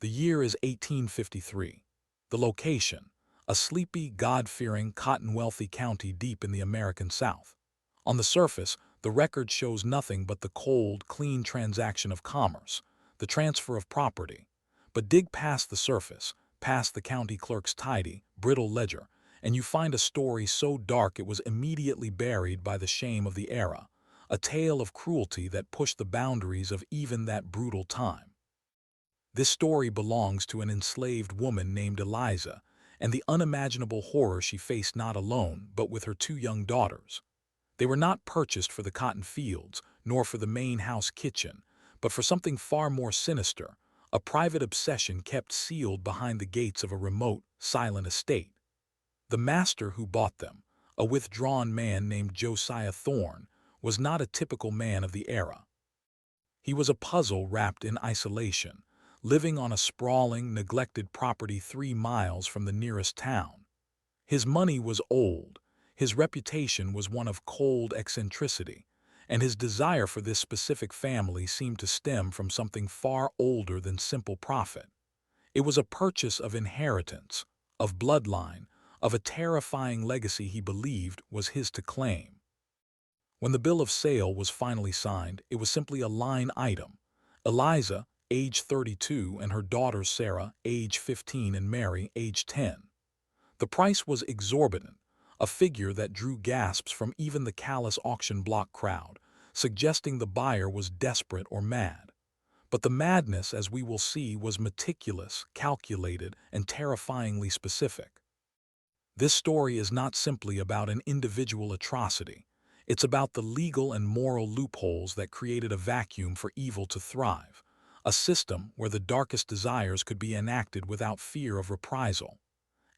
The year is 1853. The location, a sleepy, God-fearing, cotton-wealthy county deep in the American South. On the surface, the record shows nothing but the cold, clean transaction of commerce, the transfer of property. But dig past the surface, past the county clerk's tidy, brittle ledger, and you find a story so dark it was immediately buried by the shame of the era, a tale of cruelty that pushed the boundaries of even that brutal time. This story belongs to an enslaved woman named Eliza, and the unimaginable horror she faced not alone, but with her two young daughters. They were not purchased for the cotton fields, nor for the main house kitchen, but for something far more sinister, a private obsession kept sealed behind the gates of a remote, silent estate. The master who bought them, a withdrawn man named Josiah Thorne, was not a typical man of the era. He was a puzzle wrapped in isolation, living on a sprawling, neglected property 3 miles from the nearest town. His money was old, his reputation was one of cold eccentricity, and his desire for this specific family seemed to stem from something far older than simple profit. It was a purchase of inheritance, of bloodline, of a terrifying legacy he believed was his to claim. When the bill of sale was finally signed, it was simply a line item. Eliza, age 32, and her daughters Sarah, age 15, and Mary, age 10. The price was exorbitant, a figure that drew gasps from even the callous auction block crowd, suggesting the buyer was desperate or mad. But the madness, as we will see, was meticulous, calculated, and terrifyingly specific. This story is not simply about an individual atrocity. It's about the legal and moral loopholes that created a vacuum for evil to thrive, a system where the darkest desires could be enacted without fear of reprisal.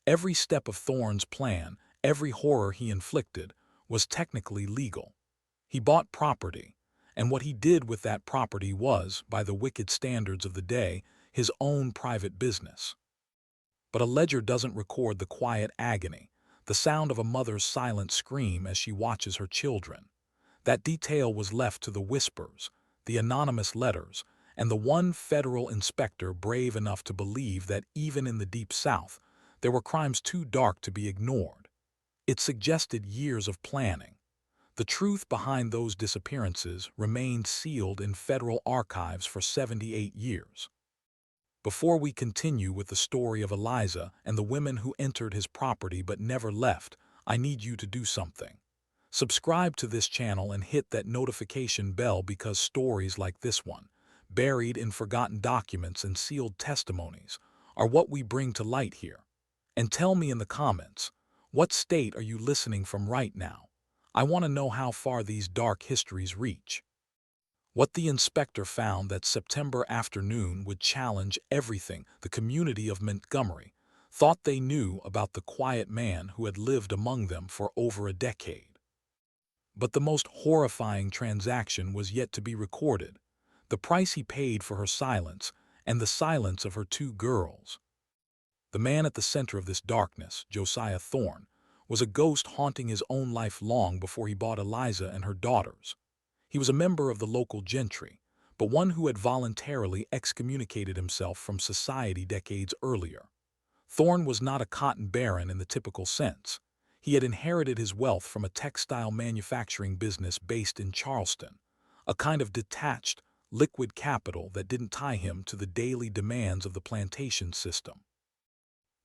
Every step of Thorne's plan, every horror he inflicted, was technically legal. He bought property, and what he did with that property was, by the wicked standards of the day, his own private business. But a ledger doesn't record the quiet agony, the sound of a mother's silent scream as she watches her children. That detail was left to the whispers, the anonymous letters, and the one federal inspector brave enough to believe that even in the Deep South, there were crimes too dark to be ignored. It suggested years of planning. The truth behind those disappearances remained sealed in federal archives for 78 years. Before we continue with the story of Eliza and the women who entered his property but never left, I need you to do something. Subscribe to this channel and hit that notification bell, because stories like this one, buried in forgotten documents and sealed testimonies, are what we bring to light here. And tell me in the comments, what state are you listening from right now? I want to know how far these dark histories reach. What the inspector found that September afternoon would challenge everything the community of Montgomery thought they knew about the quiet man who had lived among them for over a decade. But the most horrifying transaction was yet to be recorded, the price he paid for her silence and the silence of her two girls. The man at the center of this darkness, Josiah Thorne, was a ghost haunting his own life long before he bought Eliza and her daughters. He was a member of the local gentry, but one who had voluntarily excommunicated himself from society decades earlier. Thorne was not a cotton baron in the typical sense. He had inherited his wealth from a textile manufacturing business based in Charleston, a kind of detached, liquid capital that didn't tie him to the daily demands of the plantation system.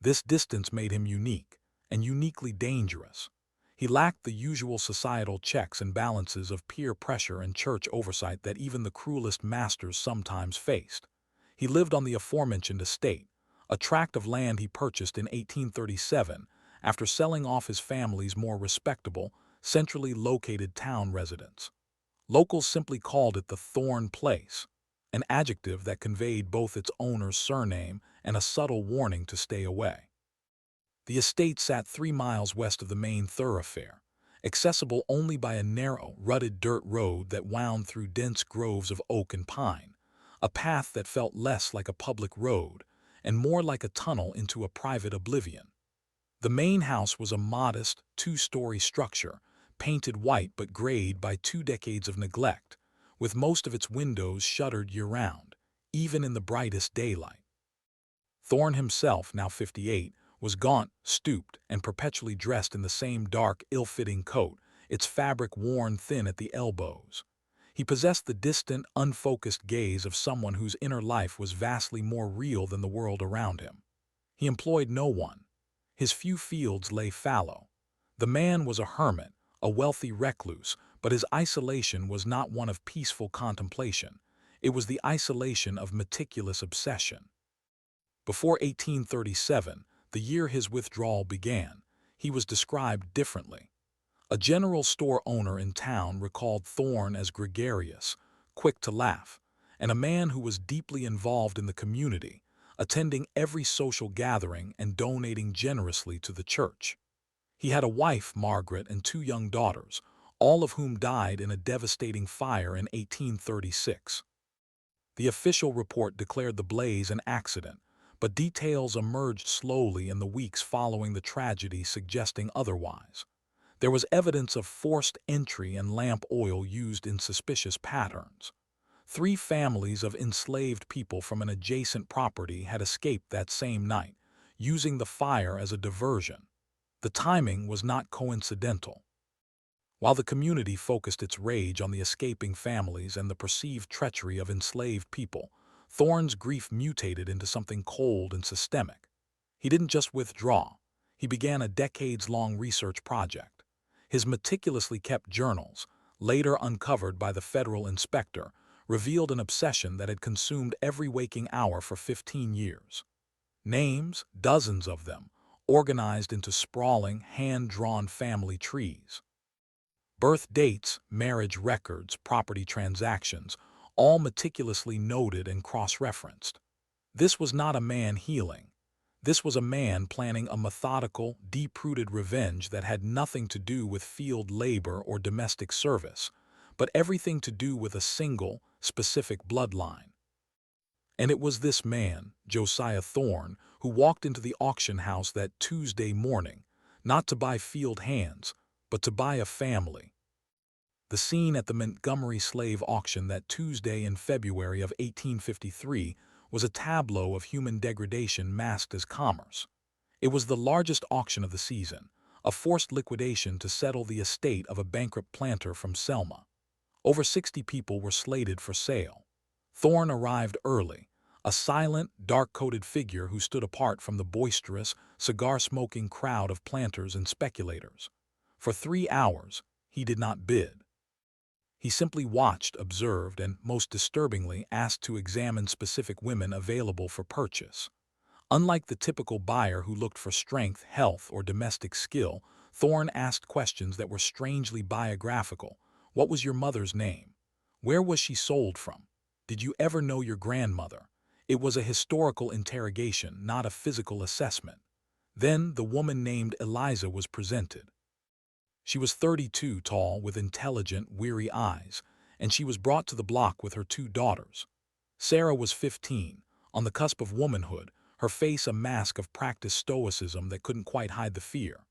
This distance made him unique, and uniquely dangerous. He lacked the usual societal checks and balances of peer pressure and church oversight that even the cruelest masters sometimes faced. He lived on the aforementioned estate, a tract of land he purchased in 1837 after selling off his family's more respectable, centrally located town residence. Locals simply called it the Thorne Place, an adjective that conveyed both its owner's surname and a subtle warning to stay away. The estate sat 3 miles west of the main thoroughfare, accessible only by a narrow, rutted dirt road that wound through dense groves of oak and pine, a path that felt less like a public road and more like a tunnel into a private oblivion. The main house was a modest, 2-story structure, painted white but grayed by 2 decades of neglect, with most of its windows shuttered year-round, even in the brightest daylight. Thorne himself, now 58, was gaunt, stooped, and perpetually dressed in the same dark, ill-fitting coat, its fabric worn thin at the elbows. He possessed the distant, unfocused gaze of someone whose inner life was vastly more real than the world around him. He employed no one. His few fields lay fallow. The man was a hermit, a wealthy recluse, but his isolation was not one of peaceful contemplation. It was the isolation of meticulous obsession. Before 1837, the year his withdrawal began, he was described differently. A general store owner in town recalled Thorne as gregarious, quick to laugh, and a man who was deeply involved in the community, attending every social gathering and donating generously to the church. He had a wife, Margaret, and 2 young daughters, all of whom died in a devastating fire in 1836. The official report declared the blaze an accident, but details emerged slowly in the weeks following the tragedy suggesting otherwise. There was evidence of forced entry and lamp oil used in suspicious patterns. 3 families of enslaved people from an adjacent property had escaped that same night, using the fire as a diversion. The timing was not coincidental. While the community focused its rage on the escaping families and the perceived treachery of enslaved people, Thorne's grief mutated into something cold and systemic. He didn't just withdraw. He began a decades-long research project. His meticulously kept journals, later uncovered by the Federal Inspector, revealed an obsession that had consumed every waking hour for 15 years. Names, dozens of them, organized into sprawling, hand-drawn family trees. Birth dates, marriage records, property transactions, all meticulously noted and cross-referenced. This was not a man healing. This was a man planning a methodical, deep-rooted revenge that had nothing to do with field labor or domestic service, but everything to do with a single, specific bloodline. And it was this man, Josiah Thorne, who walked into the auction house that Tuesday morning, not to buy field hands, but to buy a family. The scene at the Montgomery slave auction that Tuesday in February of 1853 was a tableau of human degradation masked as commerce. It was the largest auction of the season, a forced liquidation to settle the estate of a bankrupt planter from Selma. Over 60 people were slated for sale. Thorne arrived early, a silent, dark-coated figure who stood apart from the boisterous, cigar-smoking crowd of planters and speculators. For 3 hours, he did not bid. He simply watched, observed, and, most disturbingly, asked to examine specific women available for purchase. Unlike the typical buyer who looked for strength, health, or domestic skill, Thorne asked questions that were strangely biographical. What was your mother's name? Where was she sold from? Did you ever know your grandmother? It was a historical interrogation, not a physical assessment. Then the woman named Eliza was presented. She was 32, tall, with intelligent, weary eyes, and she was brought to the block with her 2 daughters. Sarah was 15, on the cusp of womanhood, her face a mask of practiced stoicism that couldn't quite hide the fear.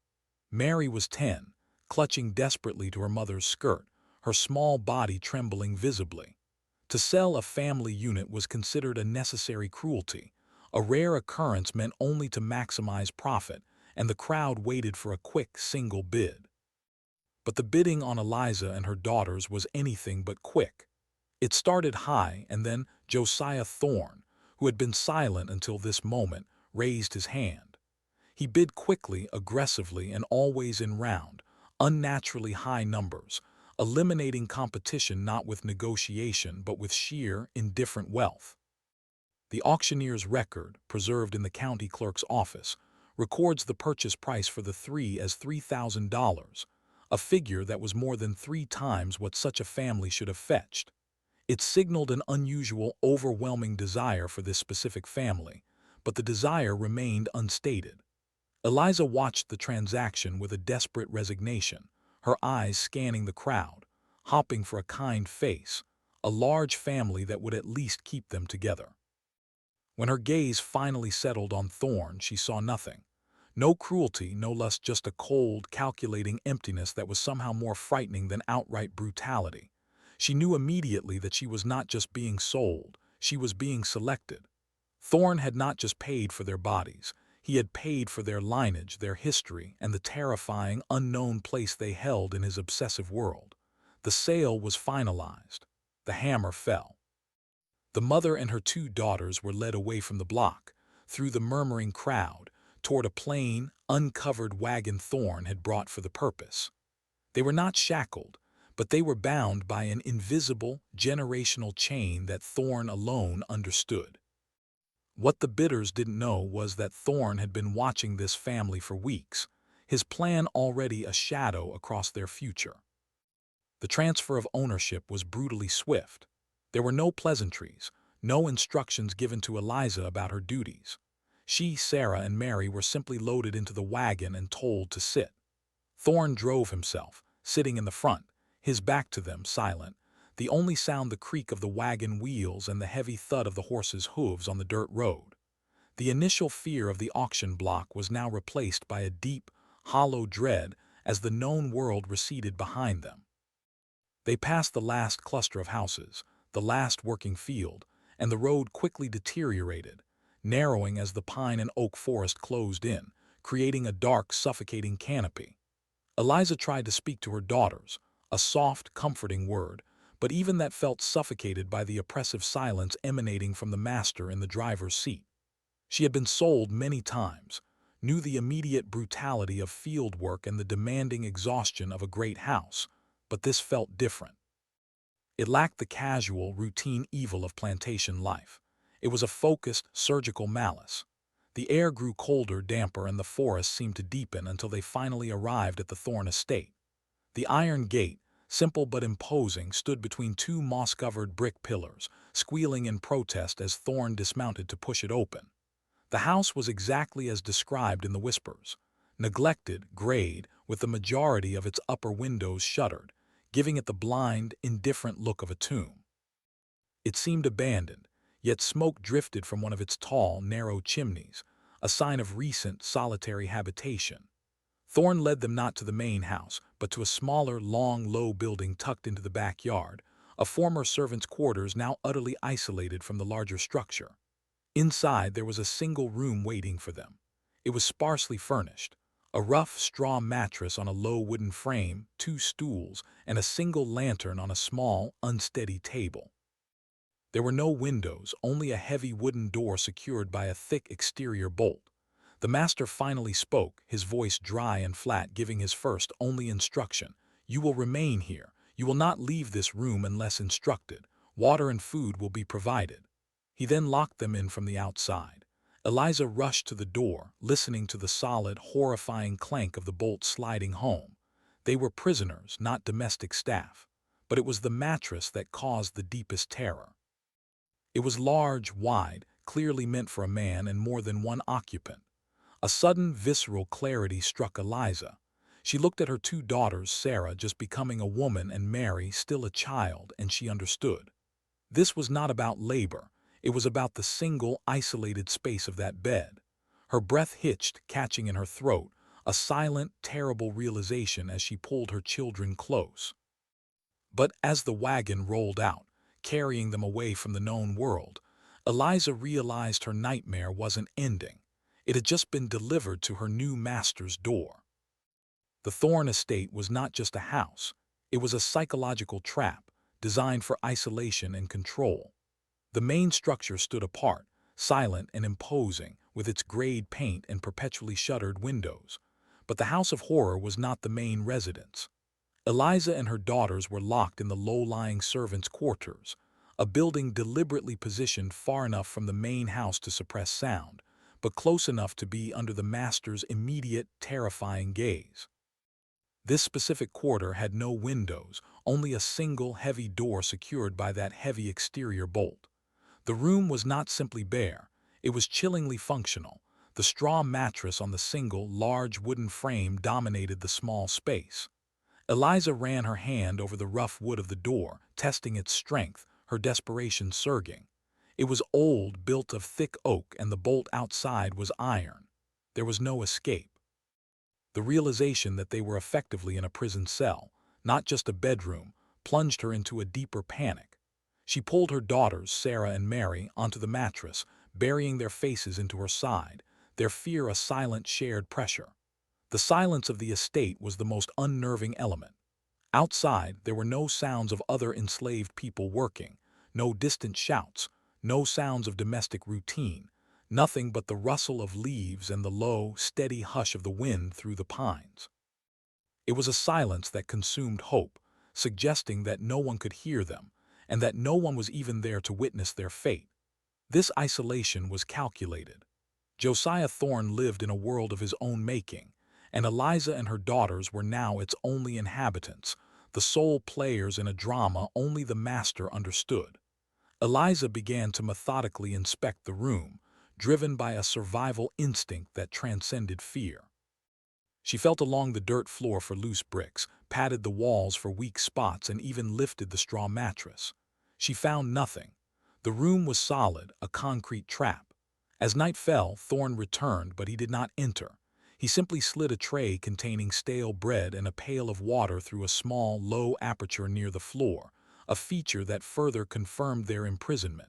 Mary was 10, clutching desperately to her mother's skirt, her small body trembling visibly. To sell a family unit was considered a necessary cruelty. A rare occurrence meant only to maximize profit, and the crowd waited for a quick, single bid. But the bidding on Eliza and her daughters was anything but quick. It started high, and then Josiah Thorne, who had been silent until this moment, raised his hand. He bid quickly, aggressively, and always in round, unnaturally high numbers, eliminating competition not with negotiation but with sheer, indifferent wealth. The auctioneer's record, preserved in the county clerk's office, records the purchase price for the 3 as $3,000, a figure that was more than 3 times what such a family should have fetched. It signaled an unusual, overwhelming desire for this specific family, but the desire remained unstated. Eliza watched the transaction with a desperate resignation, her eyes scanning the crowd, hoping for a kind face, a large family that would at least keep them together. When her gaze finally settled on Thorne, she saw nothing. No cruelty, no lust, just a cold, calculating emptiness that was somehow more frightening than outright brutality. She knew immediately that she was not just being sold, she was being selected. Thorne had not just paid for their bodies, he had paid for their lineage, their history, and the terrifying, unknown place they held in his obsessive world. The sale was finalized. The hammer fell. The mother and her two daughters were led away from the block, through the murmuring crowd, toward a plain, uncovered wagon Thorne had brought for the purpose. They were not shackled, but they were bound by an invisible, generational chain that Thorne alone understood. What the bidders didn't know was that Thorne had been watching this family for weeks, his plan already a shadow across their future. The transfer of ownership was brutally swift. There were no pleasantries, no instructions given to Eliza about her duties. She, Sarah, and Mary were simply loaded into the wagon and told to sit. Thorne drove himself, sitting in the front, his back to them, silent, the only sound the creak of the wagon wheels and the heavy thud of the horses' hooves on the dirt road. The initial fear of the auction block was now replaced by a deep, hollow dread as the known world receded behind them. They passed the last cluster of houses, the last working field, and the road quickly deteriorated, narrowing as the pine and oak forest closed in, creating a dark, suffocating canopy. Eliza tried to speak to her daughters, a soft, comforting word, but even that felt suffocated by the oppressive silence emanating from the master in the driver's seat. She had been sold many times, knew the immediate brutality of field work and the demanding exhaustion of a great house, but this felt different. It lacked the casual, routine evil of plantation life. It was a focused, surgical malice. The air grew colder, damper, and the forest seemed to deepen until they finally arrived at the Thorne Estate. The iron gate, simple but imposing, stood between two moss-covered brick pillars, squealing in protest as Thorne dismounted to push it open. The house was exactly as described in the whispers. Neglected, grayed, with the majority of its upper windows shuttered, giving it the blind, indifferent look of a tomb. It seemed abandoned, yet smoke drifted from one of its tall, narrow chimneys, a sign of recent, solitary habitation. Thorne led them not to the main house, but to a smaller, long, low building tucked into the backyard, a former servant's quarters now utterly isolated from the larger structure. Inside there was a single room waiting for them. It was sparsely furnished. A rough straw mattress on a low wooden frame, two stools, and a single lantern on a small, unsteady table. There were no windows, only a heavy wooden door secured by a thick exterior bolt. The master finally spoke, his voice dry and flat, giving his first, only instruction. "You will remain here. You will not leave this room unless instructed. Water and food will be provided." He then locked them in from the outside. Eliza rushed to the door, listening to the solid, horrifying clank of the bolt sliding home. They were prisoners, not domestic staff. But it was the mattress that caused the deepest terror. It was large, wide, clearly meant for a man and more than one occupant. A sudden, visceral clarity struck Eliza. She looked at her two daughters, Sarah just becoming a woman and Mary still a child, and she understood. This was not about labor. It was about the single, isolated space of that bed. Her breath hitched, catching in her throat, a silent, terrible realization as she pulled her children close. But as the wagon rolled out, carrying them away from the known world, Eliza realized her nightmare wasn't ending. It had just been delivered to her new master's door. The Thorne Estate was not just a house. It was a psychological trap, designed for isolation and control. The main structure stood apart, silent and imposing, with its grayed paint and perpetually shuttered windows. But the house of horror was not the main residence. Eliza and her daughters were locked in the low-lying servants' quarters, a building deliberately positioned far enough from the main house to suppress sound, but close enough to be under the master's immediate, terrifying gaze. This specific quarter had no windows, only a single, heavy door secured by that heavy exterior bolt. The room was not simply bare, it was chillingly functional. The straw mattress on the single, large wooden frame dominated the small space. Eliza ran her hand over the rough wood of the door, testing its strength, her desperation surging. It was old, built of thick oak, and the bolt outside was iron. There was no escape. The realization that they were effectively in a prison cell, not just a bedroom, plunged her into a deeper panic. She pulled her daughters, Sarah and Mary, onto the mattress, burying their faces into her side, their fear a silent shared pressure. The silence of the estate was the most unnerving element. Outside, there were no sounds of other enslaved people working, no distant shouts, no sounds of domestic routine, nothing but the rustle of leaves and the low, steady hush of the wind through the pines. It was a silence that consumed hope, suggesting that no one could hear them, and that no one was even there to witness their fate. This isolation was calculated. Josiah Thorne lived in a world of his own making, and Eliza and her daughters were now its only inhabitants, the sole players in a drama only the master understood. Eliza began to methodically inspect the room, driven by a survival instinct that transcended fear. She felt along the dirt floor for loose bricks, patted the walls for weak spots, and even lifted the straw mattress. She found nothing. The room was solid, a concrete trap. As night fell, Thorne returned, but he did not enter. He simply slid a tray containing stale bread and a pail of water through a small, low aperture near the floor, a feature that further confirmed their imprisonment.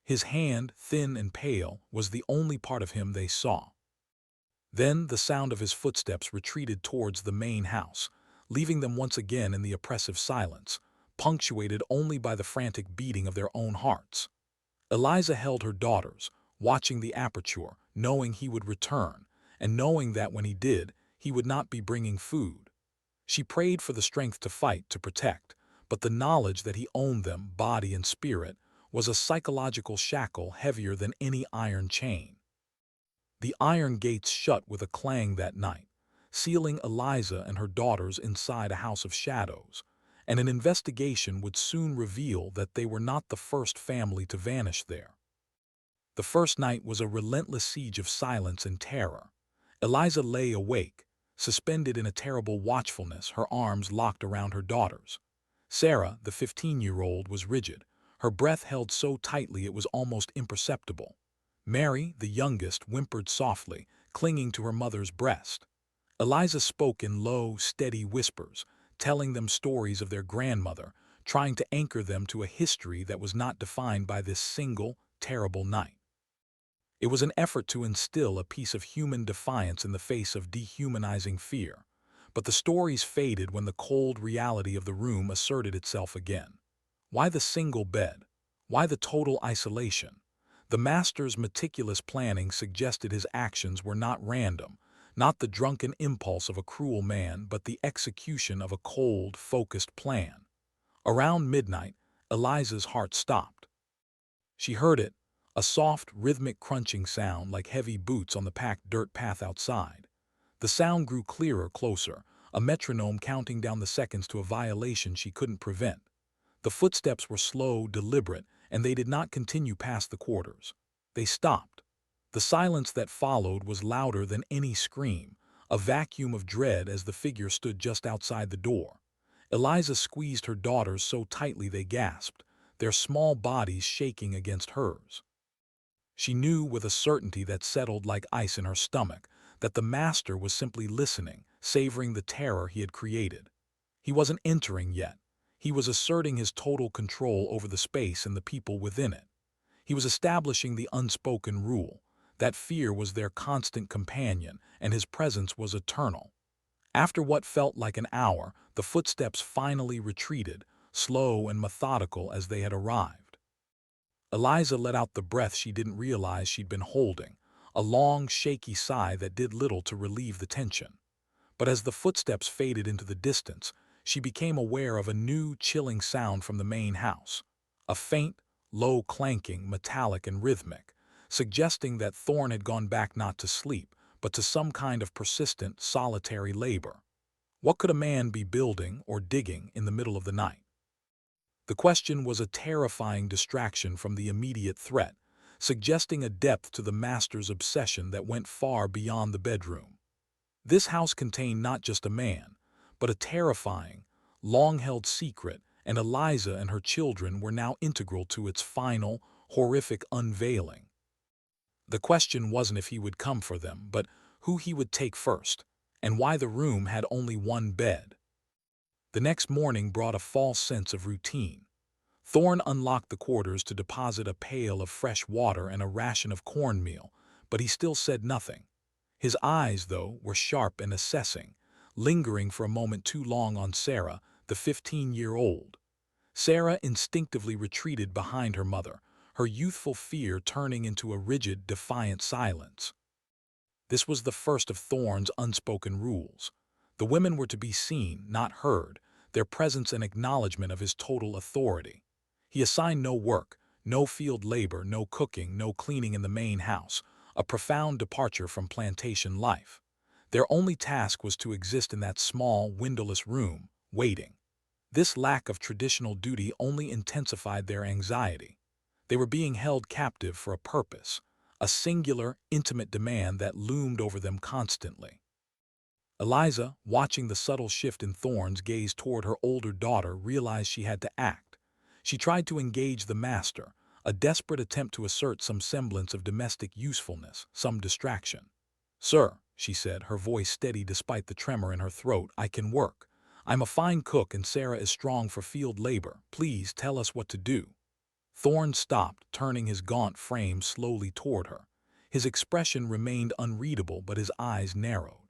His hand, thin and pale, was the only part of him they saw. Then the sound of his footsteps retreated towards the main house, leaving them once again in the oppressive silence, punctuated only by the frantic beating of their own hearts. Eliza held her daughters, watching the aperture, knowing he would return, and knowing that when he did, he would not be bringing food. She prayed for the strength to fight, to protect, but the knowledge that he owned them, body and spirit, was a psychological shackle heavier than any iron chain. The iron gates shut with a clang that night, sealing Eliza and her daughters inside a house of shadows, and an investigation would soon reveal that they were not the first family to vanish there. The first night was a relentless siege of silence and terror. Eliza lay awake, suspended in a terrible watchfulness, her arms locked around her daughters. Sarah, the 15-year-old, was rigid, her breath held so tightly it was almost imperceptible. Mary, the youngest, whimpered softly, clinging to her mother's breast. Eliza spoke in low, steady whispers, telling them stories of their grandmother, trying to anchor them to a history that was not defined by this single, terrible night. It was an effort to instill a piece of human defiance in the face of dehumanizing fear, but the stories faded when the cold reality of the room asserted itself again. Why the single bed? Why the total isolation? The master's meticulous planning suggested his actions were not random, not the drunken impulse of a cruel man, but the execution of a cold, focused plan. Around midnight, Eliza's heart stopped. She heard it, a soft, rhythmic crunching sound like heavy boots on the packed dirt path outside. The sound grew clearer, closer, a metronome counting down the seconds to a violation she couldn't prevent. The footsteps were slow, deliberate, and they did not continue past the quarters. They stopped. The silence that followed was louder than any scream, a vacuum of dread as the figure stood just outside the door. Eliza squeezed her daughters so tightly they gasped, their small bodies shaking against hers. She knew with a certainty that settled like ice in her stomach that the master was simply listening, savoring the terror he had created. He wasn't entering yet. He was asserting his total control over the space and the people within it. He was establishing the unspoken rule, that fear was their constant companion and his presence was eternal. After what felt like an hour, the footsteps finally retreated, slow and methodical as they had arrived. Eliza let out the breath she didn't realize she'd been holding, a long, shaky sigh that did little to relieve the tension. But as the footsteps faded into the distance, she became aware of a new, chilling sound from the main house. A faint, low clanking, metallic and rhythmic, suggesting that Thorne had gone back not to sleep, but to some kind of persistent, solitary labor. What could a man be building or digging in the middle of the night? The question was a terrifying distraction from the immediate threat, suggesting a depth to the master's obsession that went far beyond the bedroom. This house contained not just a man, but a terrifying, long-held secret, and Eliza and her children were now integral to its final, horrific unveiling. The question wasn't if he would come for them, but who he would take first, and why the room had only one bed. The next morning brought a false sense of routine. Thorne unlocked the quarters to deposit a pail of fresh water and a ration of cornmeal, but he still said nothing. His eyes, though, were sharp and assessing, lingering for a moment too long on Sarah, the 15-year-old. Sarah instinctively retreated behind her mother, her youthful fear turning into a rigid, defiant silence. This was the first of Thorne's unspoken rules. The women were to be seen, not heard, their presence an acknowledgement of his total authority. He assigned no work, no field labor, no cooking, no cleaning in the main house, a profound departure from plantation life. Their only task was to exist in that small, windowless room, waiting. This lack of traditional duty only intensified their anxiety. They were being held captive for a purpose, a singular, intimate demand that loomed over them constantly. Eliza, watching the subtle shift in Thorne's gaze toward her older daughter, realized she had to act. She tried to engage the master, a desperate attempt to assert some semblance of domestic usefulness, some distraction. "Sir," she said, her voice steady despite the tremor in her throat, "I can work. I'm a fine cook and Sarah is strong for field labor. Please tell us what to do." Thorne stopped, turning his gaunt frame slowly toward her. His expression remained unreadable, but his eyes narrowed.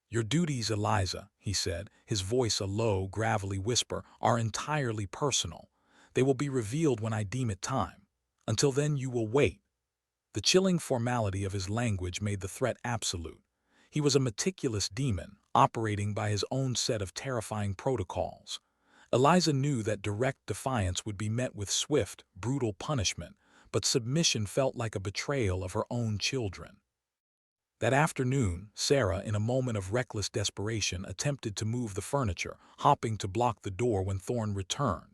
"Your duties, Eliza," he said, his voice a low, gravelly whisper, "are entirely personal. They will be revealed when I deem it time. Until then you will wait." The chilling formality of his language made the threat absolute. He was a meticulous demon, operating by his own set of terrifying protocols. Eliza knew that direct defiance would be met with swift, brutal punishment, but submission felt like a betrayal of her own children. That afternoon, Sarah, in a moment of reckless desperation, attempted to move the furniture, hopping to block the door when Thorne returned.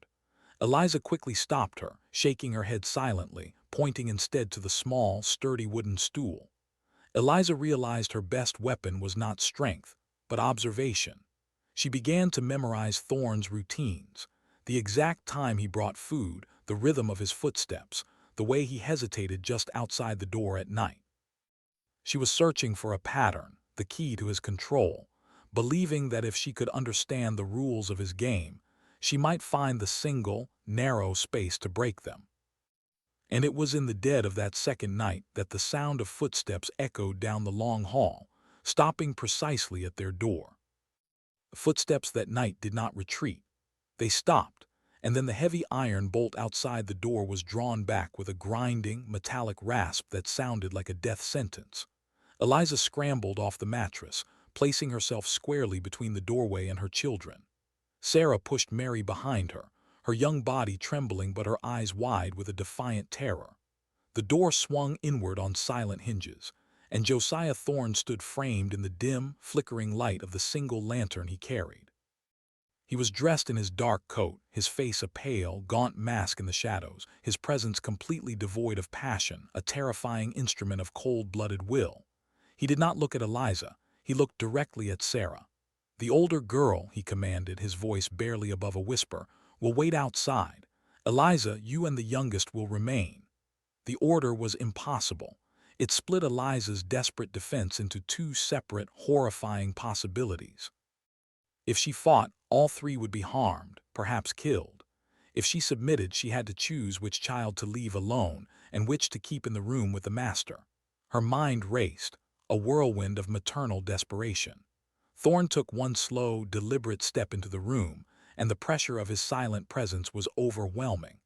Eliza quickly stopped her, shaking her head silently, pointing instead to the small, sturdy wooden stool. Eliza realized her best weapon was not strength, but observation. She began to memorize Thorne's routines, the exact time he brought food, the rhythm of his footsteps, the way he hesitated just outside the door at night. She was searching for a pattern, the key to his control, believing that if she could understand the rules of his game, she might find the single, narrow space to break them. And it was in the dead of that second night that the sound of footsteps echoed down the long hall, stopping precisely at their door. The footsteps that night did not retreat. They stopped, and then the heavy iron bolt outside the door was drawn back with a grinding, metallic rasp that sounded like a death sentence. Eliza scrambled off the mattress, placing herself squarely between the doorway and her children. Sarah pushed Mary behind her, her young body trembling but her eyes wide with a defiant terror. The door swung inward on silent hinges, and Josiah Thorne stood framed in the dim, flickering light of the single lantern he carried. He was dressed in his dark coat, his face a pale, gaunt mask in the shadows, his presence completely devoid of passion, a terrifying instrument of cold-blooded will. He did not look at Eliza, he looked directly at Sarah. "The older girl," he commanded, his voice barely above a whisper, "will wait outside. Eliza, you and the youngest will remain." The order was impossible. It split Eliza's desperate defense into two separate, horrifying possibilities. If she fought, all three would be harmed, perhaps killed. If she submitted, she had to choose which child to leave alone and which to keep in the room with the master. Her mind raced, a whirlwind of maternal desperation. Thorne took one slow, deliberate step into the room, and the pressure of his silent presence was overwhelming.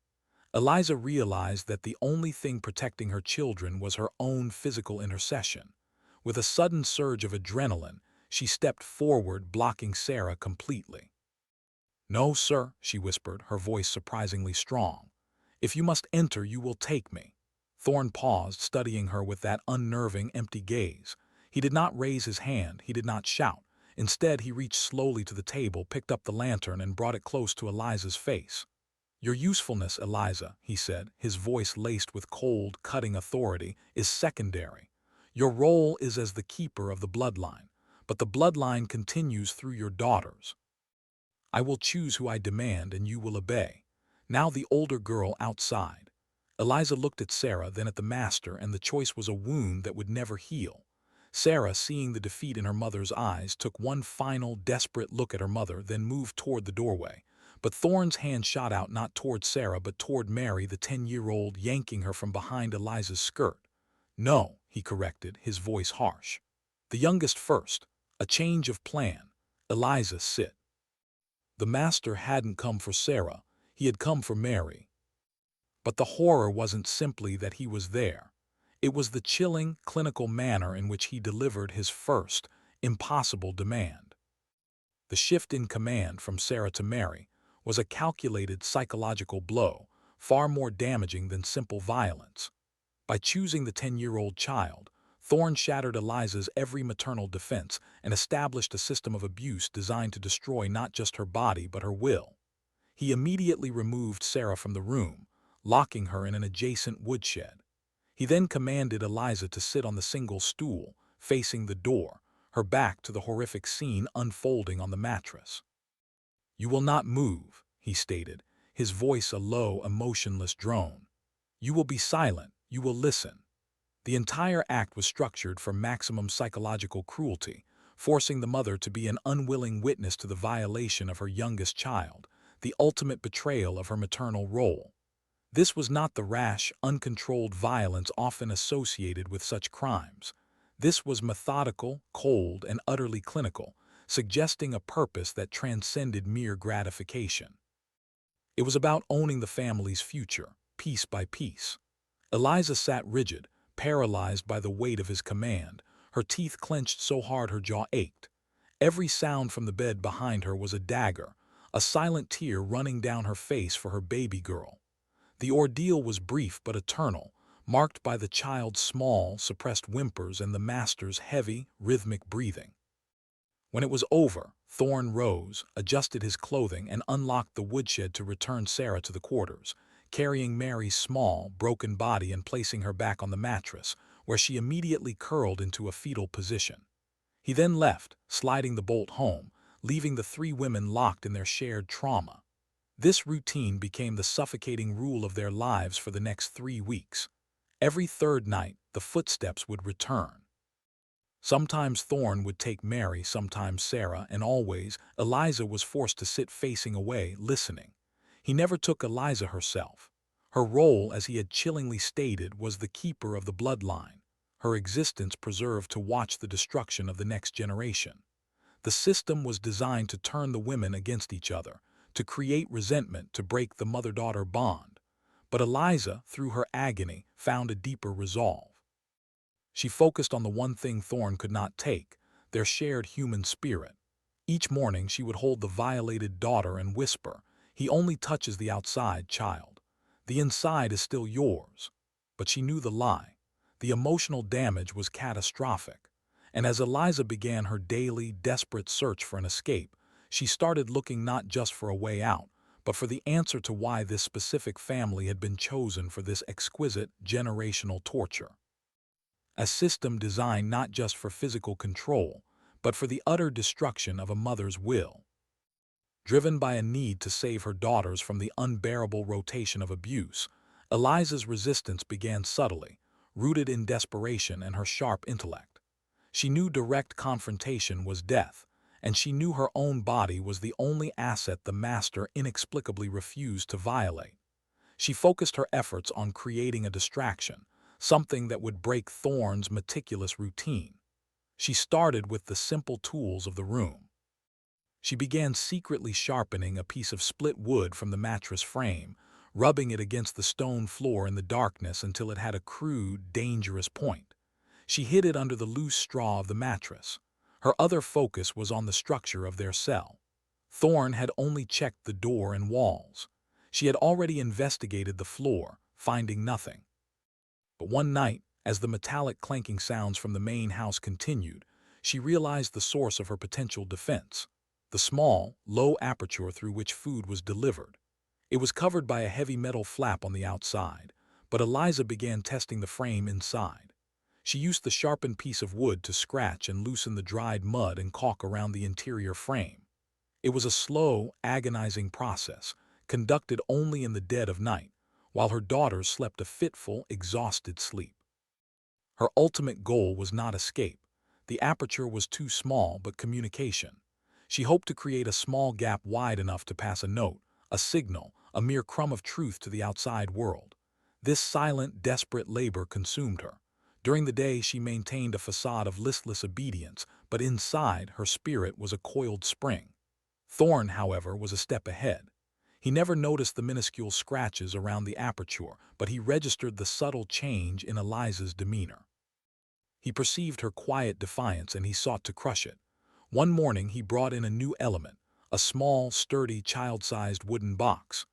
Eliza realized that the only thing protecting her children was her own physical intercession. With a sudden surge of adrenaline, she stepped forward, blocking Sarah completely. "No, sir," she whispered, her voice surprisingly strong. "If you must enter, you will take me." Thorne paused, studying her with that unnerving, empty gaze. He did not raise his hand, he did not shout. Instead, he reached slowly to the table, picked up the lantern, and brought it close to Eliza's face. "Your usefulness, Eliza," he said, his voice laced with cold, cutting authority, "is secondary. Your role is as the keeper of the bloodline, but the bloodline continues through your daughters. I will choose who I demand, and you will obey. Now the older girl outside." Eliza looked at Sarah, then at the master, and the choice was a wound that would never heal. Sarah, seeing the defeat in her mother's eyes, took one final, desperate look at her mother, then moved toward the doorway, But Thorne's hand shot out not toward Sarah but toward Mary, the 10-year-old, yanking her from behind Eliza's skirt. "No," he corrected, his voice harsh. "The youngest first. A change of plan. Eliza, sit." The master hadn't come for Sarah, he had come for Mary. But the horror wasn't simply that he was there. It was the chilling, clinical manner in which he delivered his first, impossible demand. The shift in command from Sarah to Mary was a calculated psychological blow, far more damaging than simple violence. By choosing the 10-year-old child, Thorne shattered Eliza's every maternal defense and established a system of abuse designed to destroy not just her body but her will. He immediately removed Sarah from the room, locking her in an adjacent woodshed. He then commanded Eliza to sit on the single stool, facing the door, her back to the horrific scene unfolding on the mattress. "You will not move," he stated, his voice a low, emotionless drone. "You will be silent, you will listen." The entire act was structured for maximum psychological cruelty, forcing the mother to be an unwilling witness to the violation of her youngest child, the ultimate betrayal of her maternal role. This was not the rash, uncontrolled violence often associated with such crimes. This was methodical, cold, and utterly clinical, suggesting a purpose that transcended mere gratification. It was about owning the family's future, piece by piece. Eliza sat rigid, paralyzed by the weight of his command, her teeth clenched so hard her jaw ached. Every sound from the bed behind her was a dagger, a silent tear running down her face for her baby girl. The ordeal was brief but eternal, marked by the child's small, suppressed whimpers and the master's heavy, rhythmic breathing. When it was over, Thorne rose, adjusted his clothing, and unlocked the woodshed to return Sarah to the quarters, carrying Mary's small, broken body and placing her back on the mattress, where she immediately curled into a fetal position. He then left, sliding the bolt home, leaving the three women locked in their shared trauma. This routine became the suffocating rule of their lives for the next 3 weeks. Every third night, the footsteps would return. Sometimes Thorne would take Mary, sometimes Sarah, and always Eliza was forced to sit facing away, listening. He never took Eliza herself. Her role, as he had chillingly stated, was the keeper of the bloodline, her existence preserved to watch the destruction of the next generation. The system was designed to turn the women against each other, to create resentment, to break the mother-daughter bond. But Eliza, through her agony, found a deeper resolve. She focused on the one thing Thorne could not take, their shared human spirit. Each morning she would hold the violated daughter and whisper, "He only touches the outside, child. The inside is still yours." But she knew the lie. The emotional damage was catastrophic. And as Eliza began her daily, desperate search for an escape, she started looking not just for a way out, but for the answer to why this specific family had been chosen for this exquisite, generational torture. A system designed not just for physical control, but for the utter destruction of a mother's will. Driven by a need to save her daughters from the unbearable rotation of abuse, Eliza's resistance began subtly, rooted in desperation and her sharp intellect. She knew direct confrontation was death, and she knew her own body was the only asset the master inexplicably refused to violate. She focused her efforts on creating a distraction, something that would break Thorne's meticulous routine. She started with the simple tools of the room. She began secretly sharpening a piece of split wood from the mattress frame, rubbing it against the stone floor in the darkness until it had a crude, dangerous point. She hid it under the loose straw of the mattress. Her other focus was on the structure of their cell. Thorne had only checked the door and walls. She had already investigated the floor, finding nothing. But one night, as the metallic clanking sounds from the main house continued, she realized the source of her potential defense: the small, low aperture through which food was delivered. It was covered by a heavy metal flap on the outside, but Eliza began testing the frame inside. She used the sharpened piece of wood to scratch and loosen the dried mud and caulk around the interior frame. It was a slow, agonizing process, conducted only in the dead of night, while her daughters slept a fitful, exhausted sleep. Her ultimate goal was not escape. The aperture was too small, but communication. She hoped to create a small gap wide enough to pass a note, a signal, a mere crumb of truth to the outside world. This silent, desperate labor consumed her. During the day she maintained a facade of listless obedience, but inside her spirit was a coiled spring. Thorne, however, was a step ahead. He never noticed the minuscule scratches around the aperture, but he registered the subtle change in Eliza's demeanor. He perceived her quiet defiance and he sought to crush it. One morning he brought in a new element, a small, sturdy, child-sized wooden box.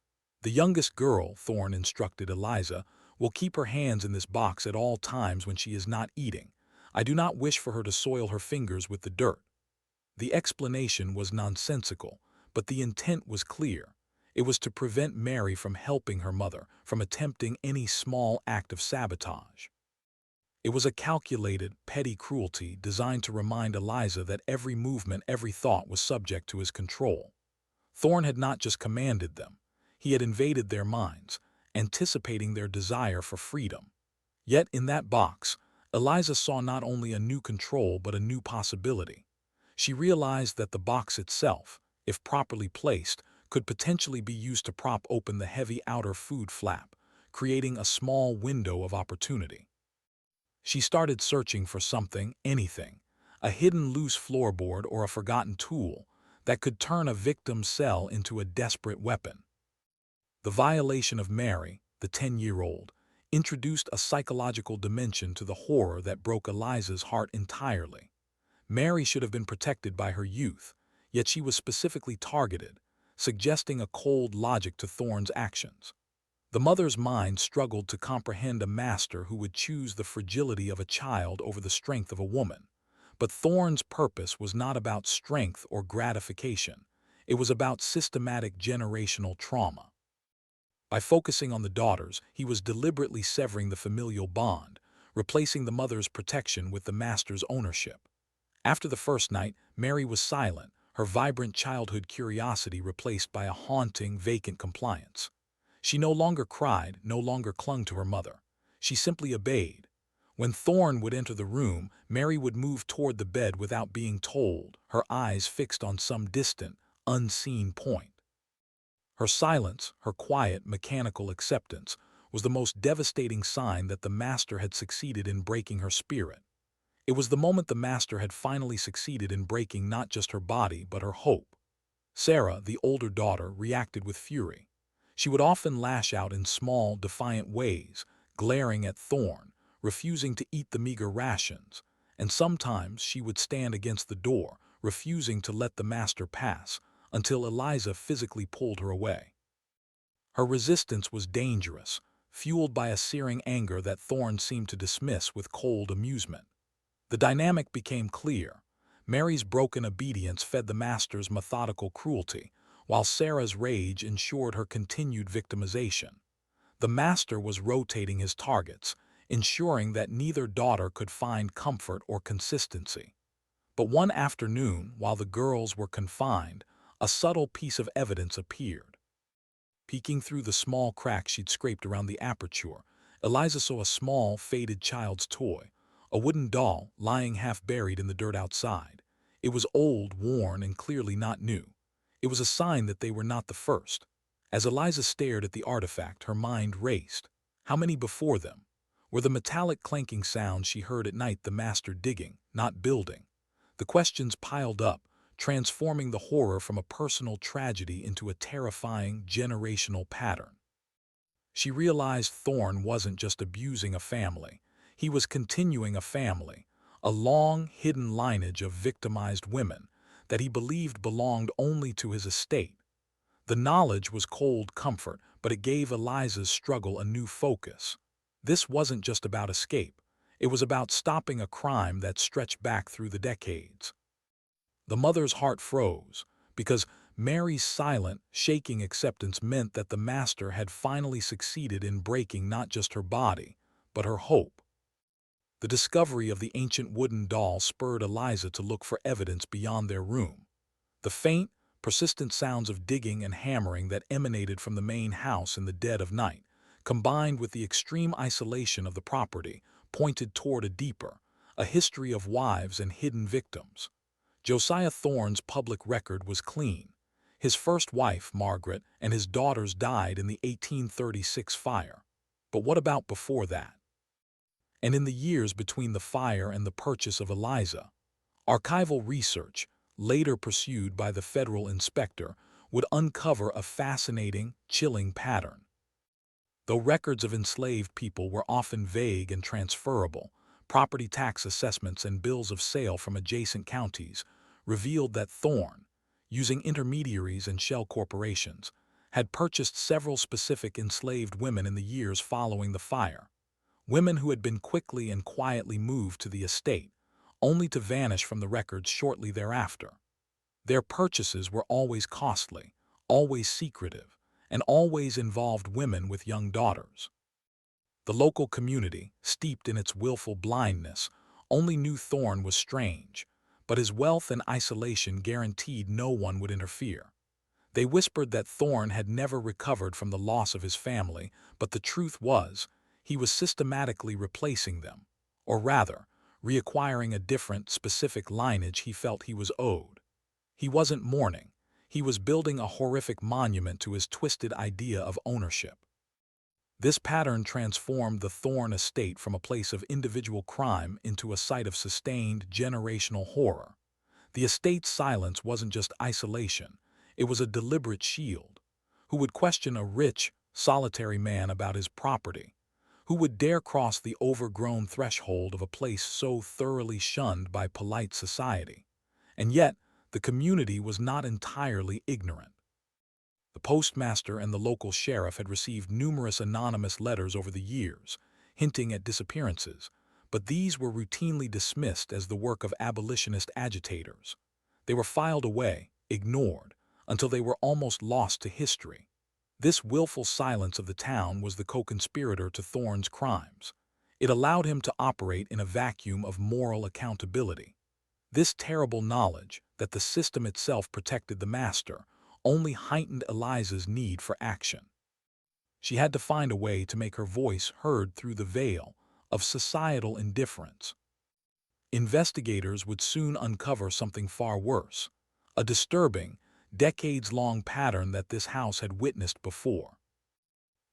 The youngest girl, Thorne instructed Eliza, will keep her hands in this box at all times when she is not eating. I do not wish for her to soil her fingers with the dirt. The explanation was nonsensical, but the intent was clear. It was to prevent Mary from helping her mother, from attempting any small act of sabotage. It was a calculated, petty cruelty designed to remind Eliza that every movement, every thought was subject to his control. Thorne had not just commanded them, he had invaded their minds, anticipating their desire for freedom. Yet in that box, Eliza saw not only a new control but a new possibility. She realized that the box itself, if properly placed, could potentially be used to prop open the heavy outer food flap, creating a small window of opportunity. She started searching for something, anything, a hidden loose floorboard or a forgotten tool that could turn a victim's cell into a desperate weapon. The violation of Mary, the 10-year-old, introduced a psychological dimension to the horror that broke Eliza's heart entirely. Mary should have been protected by her youth, yet she was specifically targeted, suggesting a cold logic to Thorne's actions. The mother's mind struggled to comprehend a master who would choose the fragility of a child over the strength of a woman. But Thorne's purpose was not about strength or gratification. It was about systematic generational trauma. By focusing on the daughters, he was deliberately severing the familial bond, replacing the mother's protection with the master's ownership. After the first night, Mary was silent, her vibrant childhood curiosity replaced by a haunting, vacant compliance. She no longer cried, no longer clung to her mother. She simply obeyed. When Thorne would enter the room, Mary would move toward the bed without being told, her eyes fixed on some distant, unseen point. Her silence, her quiet, mechanical acceptance, was the most devastating sign that the master had succeeded in breaking her spirit. It was the moment the master had finally succeeded in breaking not just her body, but her hope. Sarah, the older daughter, reacted with fury. She would often lash out in small, defiant ways, glaring at Thorne, refusing to eat the meager rations, and sometimes she would stand against the door, refusing to let the master pass, until Eliza physically pulled her away. Her resistance was dangerous, fueled by a searing anger that Thorne seemed to dismiss with cold amusement. The dynamic became clear. Mary's broken obedience fed the master's methodical cruelty, while Sarah's rage ensured her continued victimization. The master was rotating his targets, ensuring that neither daughter could find comfort or consistency. But one afternoon, while the girls were confined, a subtle piece of evidence appeared. Peeking through the small crack she'd scraped around the aperture, Eliza saw a small, faded child's toy, a wooden doll lying half buried in the dirt outside. It was old, worn, and clearly not new. It was a sign that they were not the first. As Eliza stared at the artifact, her mind raced. How many before them? Were the metallic clanking sounds she heard at night the master digging, not building? The questions piled up, transforming the horror from a personal tragedy into a terrifying, generational pattern. She realized Thorne wasn't just abusing a family. He was continuing a family, a long, hidden lineage of victimized women that he believed belonged only to his estate. The knowledge was cold comfort, but it gave Eliza's struggle a new focus. This wasn't just about escape. It was about stopping a crime that stretched back through the decades. The mother's heart froze, because Mary's silent, shaking acceptance meant that the master had finally succeeded in breaking not just her body, but her hope. The discovery of the ancient wooden doll spurred Eliza to look for evidence beyond their room. The faint, persistent sounds of digging and hammering that emanated from the main house in the dead of night, combined with the extreme isolation of the property, pointed toward a history of wives and hidden victims. Josiah Thorne's public record was clean. His first wife, Margaret, and his daughters died in the 1836 fire. But what about before that? And in the years between the fire and the purchase of Eliza? Archival research, later pursued by the Federal Inspector, would uncover a fascinating, chilling pattern. Though records of enslaved people were often vague and transferable, property tax assessments and bills of sale from adjacent counties revealed that Thorne, using intermediaries and shell corporations, had purchased several specific enslaved women in the years following the fire, women who had been quickly and quietly moved to the estate, only to vanish from the records shortly thereafter. Their purchases were always costly, always secretive, and always involved women with young daughters. The local community, steeped in its willful blindness, only knew Thorne was strange, but his wealth and isolation guaranteed no one would interfere. They whispered that Thorne had never recovered from the loss of his family, but the truth was, he was systematically replacing them, or rather, reacquiring a different, specific lineage he felt he was owed. He wasn't mourning. He was building a horrific monument to his twisted idea of ownership. This pattern transformed the Thorne Estate from a place of individual crime into a site of sustained, generational horror. The estate's silence wasn't just isolation, it was a deliberate shield. Who would question a rich, solitary man about his property? Who would dare cross the overgrown threshold of a place so thoroughly shunned by polite society? And yet, the community was not entirely ignorant. The postmaster and the local sheriff had received numerous anonymous letters over the years, hinting at disappearances, but these were routinely dismissed as the work of abolitionist agitators. They were filed away, ignored, until they were almost lost to history. This willful silence of the town was the co-conspirator to Thorne's crimes. It allowed him to operate in a vacuum of moral accountability. This terrible knowledge, that the system itself protected the master, only heightened Eliza's need for action. She had to find a way to make her voice heard through the veil of societal indifference. Investigators would soon uncover something far worse, a disturbing, decades-long pattern that this house had witnessed before.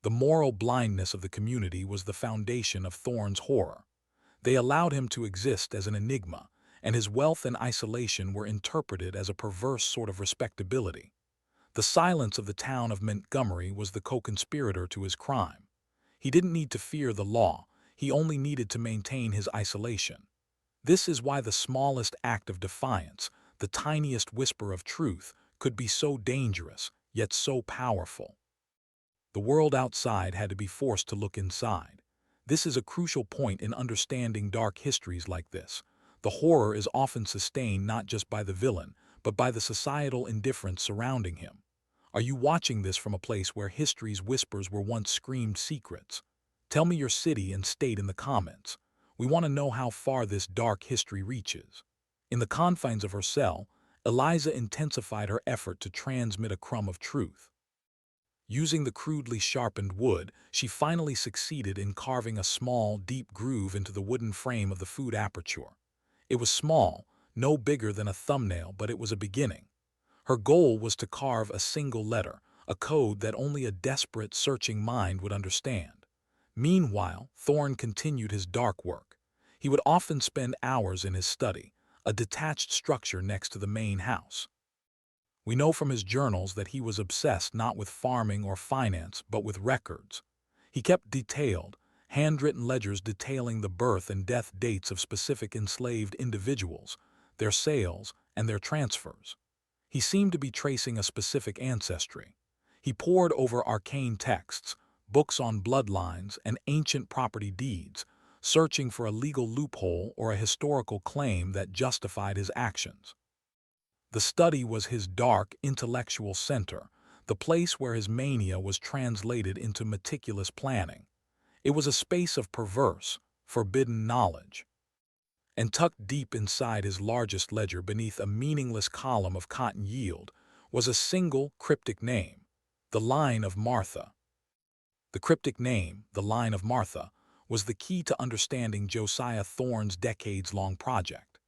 The moral blindness of the community was the foundation of Thorne's horror. They allowed him to exist as an enigma, and his wealth and isolation were interpreted as a perverse sort of respectability. The silence of the town of Montgomery was the co-conspirator to his crime. He didn't need to fear the law, he only needed to maintain his isolation. This is why the smallest act of defiance, the tiniest whisper of truth, could be so dangerous, yet so powerful. The world outside had to be forced to look inside. This is a crucial point in understanding dark histories like this. The horror is often sustained not just by the villain, but by the societal indifference surrounding him. Are you watching this from a place where history's whispers were once screamed secrets? Tell me your city and state in the comments. We want to know how far this dark history reaches. In the confines of her cell, Eliza intensified her effort to transmit a crumb of truth. Using the crudely sharpened wood, she finally succeeded in carving a small, deep groove into the wooden frame of the food aperture. It was small, no bigger than a thumbnail, but it was a beginning. Her goal was to carve a single letter, a code that only a desperate, searching mind would understand. Meanwhile, Thorne continued his dark work. He would often spend hours in his study, a detached structure next to the main house. We know from his journals that he was obsessed not with farming or finance, but with records. He kept detailed, handwritten ledgers detailing the birth and death dates of specific enslaved individuals, their sales, and their transfers. He seemed to be tracing a specific ancestry. He pored over arcane texts, books on bloodlines, and ancient property deeds, searching for a legal loophole or a historical claim that justified his actions. The study was his dark, intellectual center, the place where his mania was translated into meticulous planning. It was a space of perverse, forbidden knowledge. And tucked deep inside his largest ledger beneath a meaningless column of cotton yield was a single cryptic name, the Line of Martha. The cryptic name, the Line of Martha, was the key to understanding Josiah Thorne's decades-long project.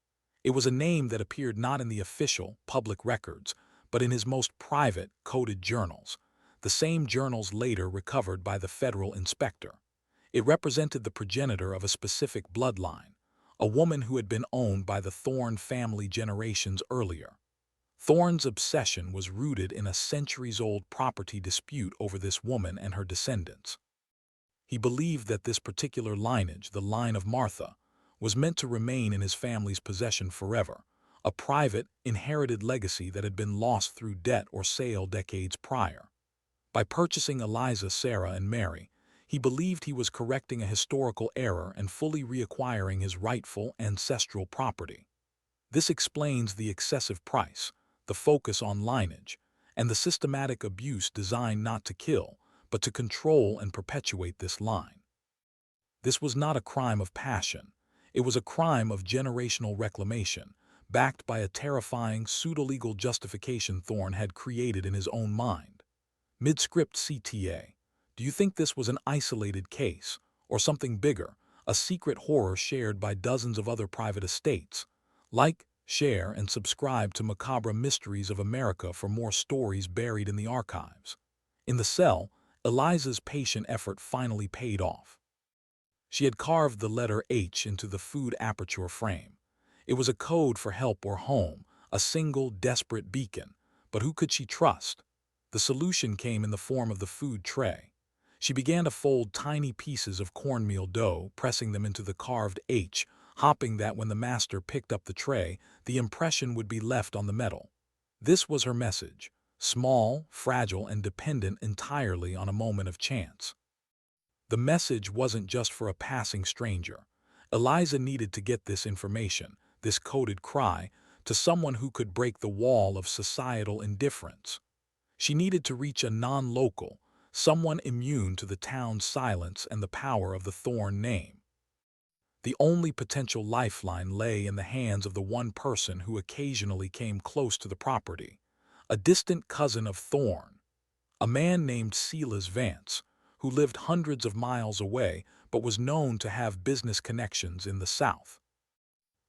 It was a name that appeared not in the official, public records, but in his most private, coded journals, the same journals later recovered by the federal inspector. It represented the progenitor of a specific bloodline, a woman who had been owned by the Thorne family generations earlier. Thorne's obsession was rooted in a centuries-old property dispute over this woman and her descendants. He believed that this particular lineage, the line of Martha, was meant to remain in his family's possession forever, a private, inherited legacy that had been lost through debt or sale decades prior. By purchasing Eliza, Sarah, and Mary, he believed he was correcting a historical error and fully reacquiring his rightful ancestral property. This explains the excessive price, the focus on lineage, and the systematic abuse designed not to kill, but to control and perpetuate this line. This was not a crime of passion. It was a crime of generational reclamation, backed by a terrifying pseudo-legal justification Thorne had created in his own mind. Mid-script CTA. Do you think this was an isolated case, or something bigger, a secret horror shared by dozens of other private estates? Like, share, and subscribe to Macabre Mysteries of America for more stories buried in the archives. In the cell, Eliza's patient effort finally paid off. She had carved the letter H into the food aperture frame. It was a code for help or home, a single, desperate beacon. But who could she trust? The solution came in the form of the food tray. She began to fold tiny pieces of cornmeal dough, pressing them into the carved H, hoping that when the master picked up the tray, the impression would be left on the metal. This was her message, small, fragile, and dependent entirely on a moment of chance. The message wasn't just for a passing stranger. Eliza needed to get this information, this coded cry, to someone who could break the wall of societal indifference. She needed to reach a non-local, someone immune to the town's silence and the power of the Thorne name. The only potential lifeline lay in the hands of the one person who occasionally came close to the property, a distant cousin of Thorne, a man named Silas Vance, who lived hundreds of miles away but was known to have business connections in the South.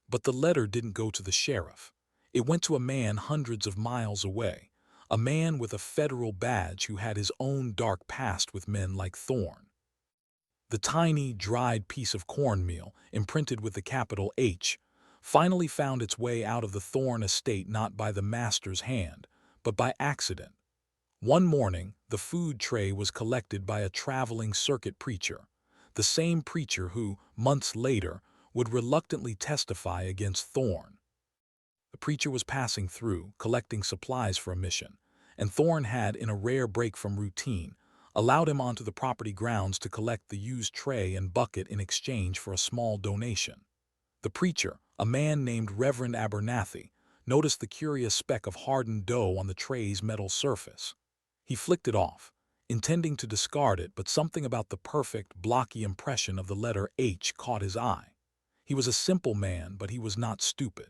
But the letter didn't go to the sheriff. It went to a man hundreds of miles away, a man with a federal badge who had his own dark past with men like Thorne. The tiny, dried piece of cornmeal, imprinted with the capital H, finally found its way out of the Thorne estate not by the master's hand, but by accident. One morning, the food tray was collected by a traveling circuit preacher, the same preacher who, months later, would reluctantly testify against Thorne. The preacher was passing through, collecting supplies for a mission, and Thorne had, in a rare break from routine, allowed him onto the property grounds to collect the used tray and bucket in exchange for a small donation. The preacher, a man named Reverend Abernathy, noticed the curious speck of hardened dough on the tray's metal surface. He flicked it off, intending to discard it, but something about the perfect, blocky impression of the letter H caught his eye. He was a simple man, but he was not stupid.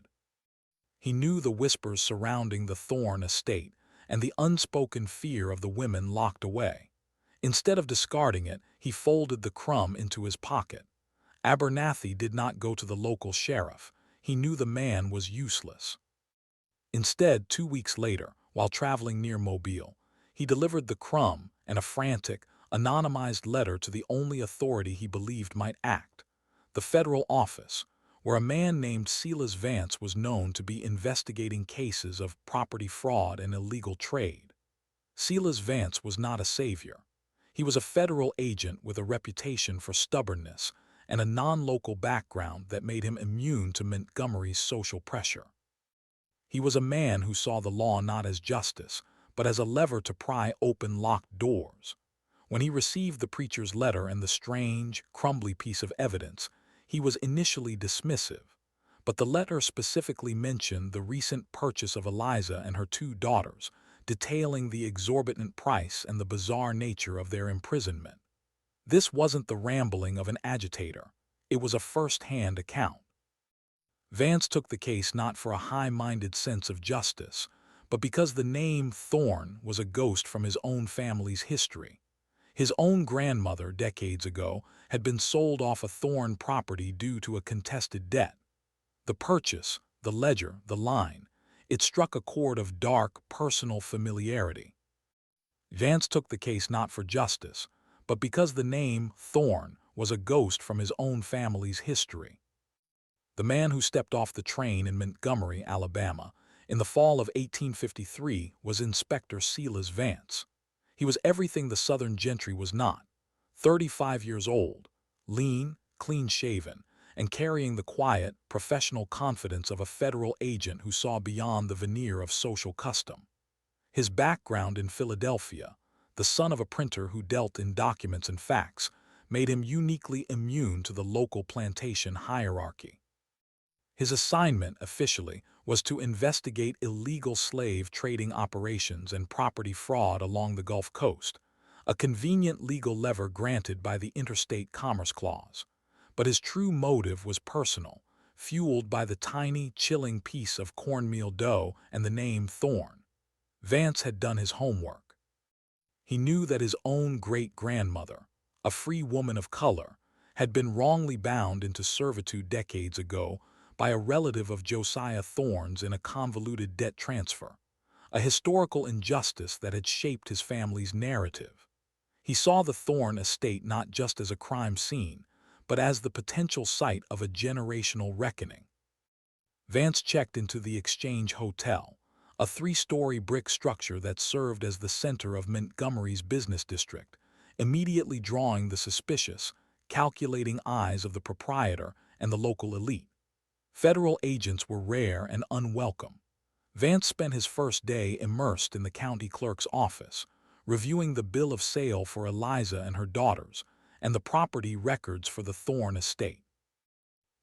He knew the whispers surrounding the Thorne estate and the unspoken fear of the women locked away. Instead of discarding it, he folded the crumb into his pocket. Abernathy did not go to the local sheriff. He knew the man was useless. Instead, 2 weeks later, while traveling near Mobile, he delivered the crumb and a frantic, anonymized letter to the only authority he believed might act, the federal office, where a man named Silas Vance was known to be investigating cases of property fraud and illegal trade. Silas Vance was not a savior. He was a federal agent with a reputation for stubbornness and a non-local background that made him immune to Montgomery's social pressure. He was a man who saw the law not as justice, but as a lever to pry open locked doors. When he received the preacher's letter and the strange, crumbly piece of evidence, he was initially dismissive, but the letter specifically mentioned the recent purchase of Eliza and her 2 daughters, detailing the exorbitant price and the bizarre nature of their imprisonment. This wasn't the rambling of an agitator. It was a first-hand account. Vance took the case not for a high-minded sense of justice, but because the name Thorne was a ghost from his own family's history. His own grandmother, decades ago, had been sold off a Thorne property due to a contested debt. The purchase, the ledger, the line, It struck a chord of dark, personal familiarity. Vance took the case not for justice, but because the name Thorne was a ghost from his own family's history. The man who stepped off the train in Montgomery, Alabama, in the fall of 1853 was Inspector Silas Vance. He was everything the Southern gentry was not: 35 years old, lean, clean-shaven, and carrying the quiet, professional confidence of a federal agent who saw beyond the veneer of social custom. His background in Philadelphia, the son of a printer who dealt in documents and facts, made him uniquely immune to the local plantation hierarchy. His assignment, officially, was to investigate illegal slave trading operations and property fraud along the Gulf Coast, a convenient legal lever granted by the Interstate Commerce Clause. But his true motive was personal, fueled by the tiny, chilling piece of cornmeal dough and the name Thorne. Vance had done his homework. He knew that his own great-grandmother, a free woman of color, had been wrongly bound into servitude decades ago by a relative of Josiah Thorne's in a convoluted debt transfer, a historical injustice that had shaped his family's narrative. He saw the Thorne Estate not just as a crime scene, but as the potential site of a generational reckoning. Vance checked into the Exchange Hotel, a 3-story brick structure that served as the center of Montgomery's business district, immediately drawing the suspicious, calculating eyes of the proprietor and the local elite. Federal agents were rare and unwelcome. Vance spent his first day immersed in the county clerk's office, reviewing the bill of sale for Eliza and her daughters, and the property records for the Thorne Estate.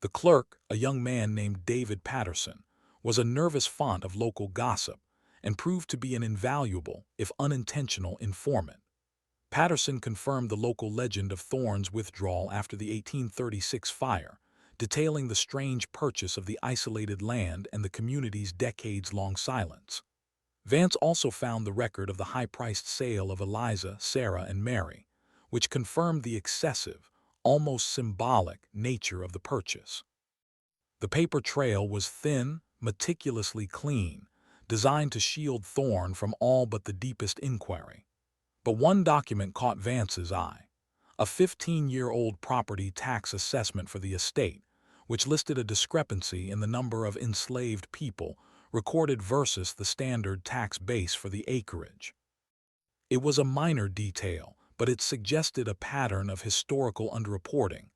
The clerk, a young man named David Patterson, was a nervous font of local gossip and proved to be an invaluable, if unintentional, informant. Patterson confirmed the local legend of Thorne's withdrawal after the 1836 fire, detailing the strange purchase of the isolated land and the community's decades-long silence. Vance also found the record of the high-priced sale of Eliza, Sarah, and Mary, which confirmed the excessive, almost symbolic, nature of the purchase. The paper trail was thin, meticulously clean, designed to shield Thorne from all but the deepest inquiry. But one document caught Vance's eye: a 15-year-old property tax assessment for the estate, which listed a discrepancy in the number of enslaved people recorded versus the standard tax base for the acreage. It was a minor detail, but it suggested a pattern of historical underreporting,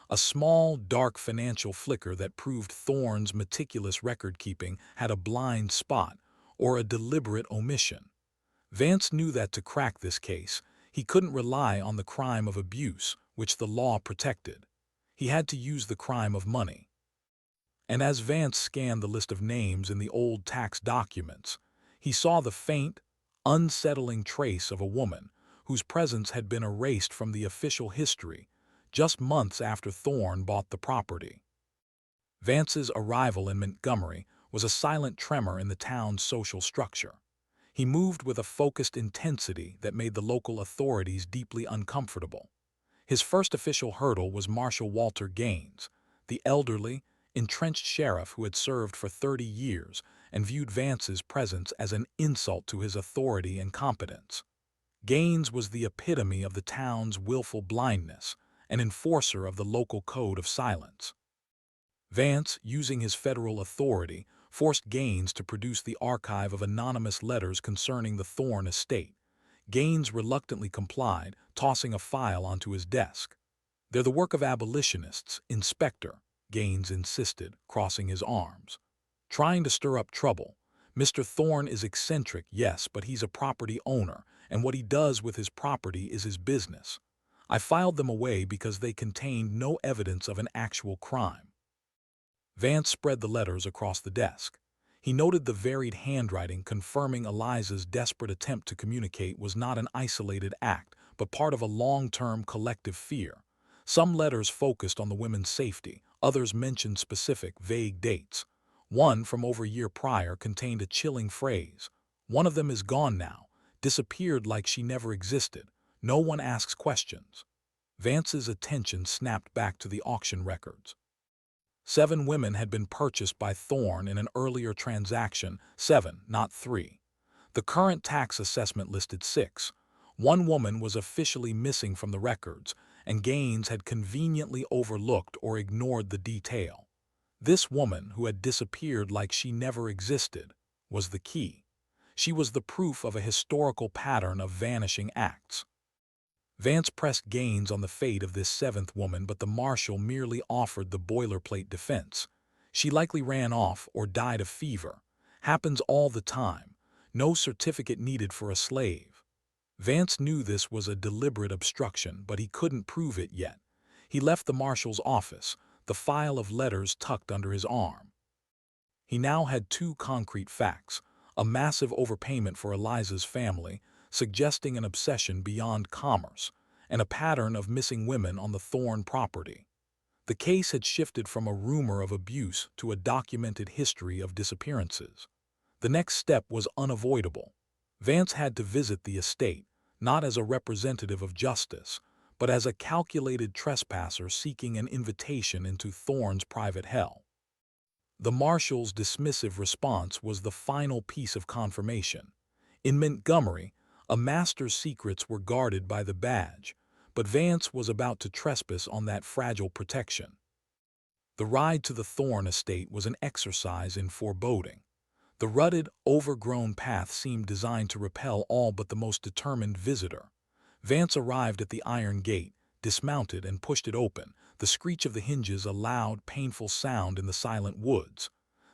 a small, dark financial flicker that proved Thorne's meticulous record-keeping had a blind spot or a deliberate omission. Vance knew that to crack this case, he couldn't rely on the crime of abuse, which the law protected. He had to use the crime of money. And as Vance scanned the list of names in the old tax documents, he saw the faint, unsettling trace of a woman whose presence had been erased from the official history just months after Thorne bought the property. Vance's arrival in Montgomery was a silent tremor in the town's social structure. He moved with a focused intensity that made the local authorities deeply uncomfortable. His first official hurdle was Marshal Walter Gaines, the elderly, entrenched sheriff who had served for 30 years and viewed Vance's presence as an insult to his authority and competence. Gaines was the epitome of the town's willful blindness, an enforcer of the local code of silence. Vance, using his federal authority, forced Gaines to produce the archive of anonymous letters concerning the Thorne Estate. Gaines reluctantly complied, tossing a file onto his desk. "They're the work of abolitionists, Inspector," Gaines insisted, crossing his arms. "Trying to stir up trouble. Mr. Thorne is eccentric, yes, but he's a property owner, and what he does with his property is his business. I filed them away because they contained no evidence of an actual crime." Vance spread the letters across the desk. He noted the varied handwriting confirming Eliza's desperate attempt to communicate was not an isolated act, but part of a long-term collective fear. Some letters focused on the women's safety, others mentioned specific, vague dates. One, from over a year prior, contained a chilling phrase: "One of them is gone now, disappeared like she never existed. No one asks questions." Vance's attention snapped back to the auction records. 7 women had been purchased by Thorne in an earlier transaction, 7, not 3. The current tax assessment listed 6. One woman was officially missing from the records, and Gaines had conveniently overlooked or ignored the detail. This woman, who had disappeared like she never existed, was the key. She was the proof of a historical pattern of vanishing acts. Vance pressed Gaines on the fate of this 7th woman, but the marshal merely offered the boilerplate defense. She likely ran off or died of fever. Happens all the time. No certificate needed for a slave. Vance knew this was a deliberate obstruction, but he couldn't prove it yet. He left the marshal's office, the file of letters tucked under his arm. He now had 2 concrete facts: a massive overpayment for Eliza's family, suggesting an obsession beyond commerce, and a pattern of missing women on the Thorne property. The case had shifted from a rumor of abuse to a documented history of disappearances. The next step was unavoidable. Vance had to visit the estate, not as a representative of justice, but as a calculated trespasser seeking an invitation into Thorne's private hell. The marshal's dismissive response was the final piece of confirmation. In Montgomery, a master's secrets were guarded by the badge, but Vance was about to trespass on that fragile protection. The ride to the Thorne Estate was an exercise in foreboding. The rutted, overgrown path seemed designed to repel all but the most determined visitor. Vance arrived at the iron gate, dismounted and pushed it open, the screech of the hinges a loud, painful sound in the silent woods.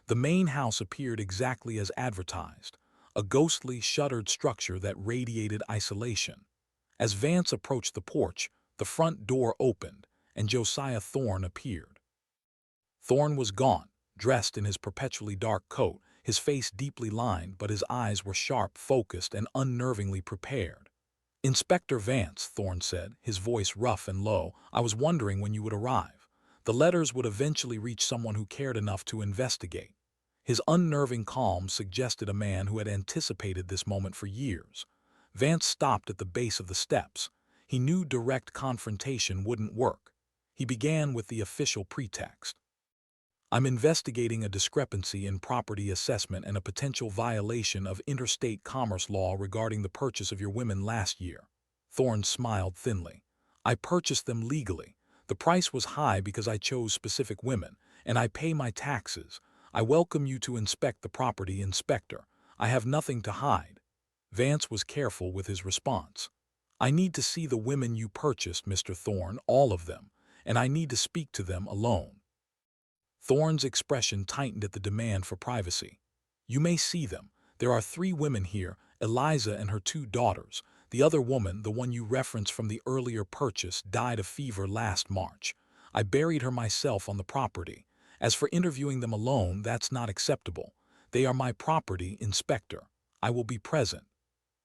The main house appeared exactly as advertised, a ghostly, shuttered structure that radiated isolation. As Vance approached the porch, the front door opened, and Josiah Thorne appeared. Thorne was gaunt, dressed in his perpetually dark coat, his face deeply lined, but his eyes were sharp, focused, and unnervingly prepared. "Inspector Vance," Thorne said, his voice rough and low, "I was wondering when you would arrive. The letters would eventually reach someone who cared enough to investigate." His unnerving calm suggested a man who had anticipated this moment for years. Vance stopped at the base of the steps. He knew direct confrontation wouldn't work. He began with the official pretext. "I'm investigating a discrepancy in property assessment and a potential violation of interstate commerce law regarding the purchase of your women last year." Thorne smiled thinly. "I purchased them legally. The price was high because I chose specific women, and I pay my taxes. I welcome you to inspect the property, Inspector. I have nothing to hide." Vance was careful with his response. "I need to see the women you purchased, Mr. Thorne, all of them, and I need to speak to them alone." Thorne's expression tightened at the demand for privacy. "You may see them. There are 3 women here, Eliza and her 2 daughters. The other woman, the one you referenced from the earlier purchase, died of fever last March. I buried her myself on the property. As for interviewing them alone, that's not acceptable. They are my property, Inspector. I will be present."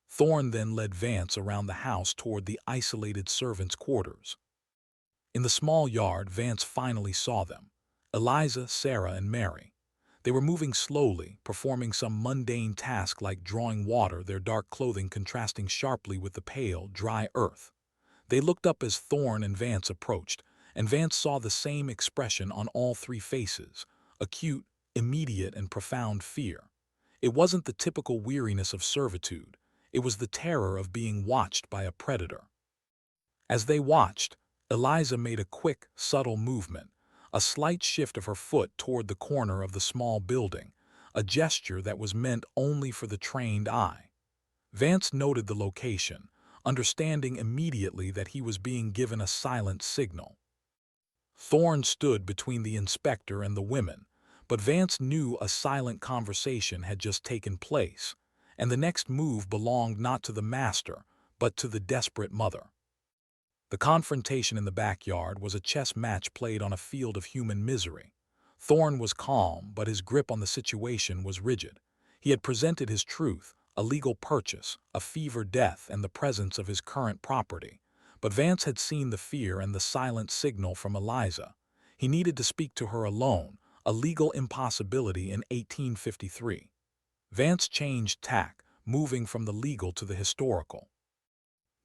Thorne then led Vance around the house toward the isolated servants' quarters. In the small yard, Vance finally saw them: Eliza, Sarah, and Mary. They were moving slowly, performing some mundane task like drawing water, their dark clothing contrasting sharply with the pale, dry earth. They looked up as Thorne and Vance approached, and Vance saw the same expression on all 3 faces: acute, immediate, and profound fear. It wasn't the typical weariness of servitude. It was the terror of being watched by a predator. As they watched, Eliza made a quick, subtle movement, a slight shift of her foot toward the corner of the small building, a gesture that was meant only for the trained eye. Vance noted the location, understanding immediately that he was being given a silent signal. Thorne stood between the inspector and the women, but Vance knew a silent conversation had just taken place, and the next move belonged not to the master, but to the desperate mother. The confrontation in the backyard was a chess match played on a field of human misery. Thorne was calm, but his grip on the situation was rigid. He had presented his truth: a legal purchase, a fever death, and the presence of his current property. But Vance had seen the fear and the silent signal from Eliza. He needed to speak to her alone, a legal impossibility in 1853. Vance changed tack, moving from the legal to the historical.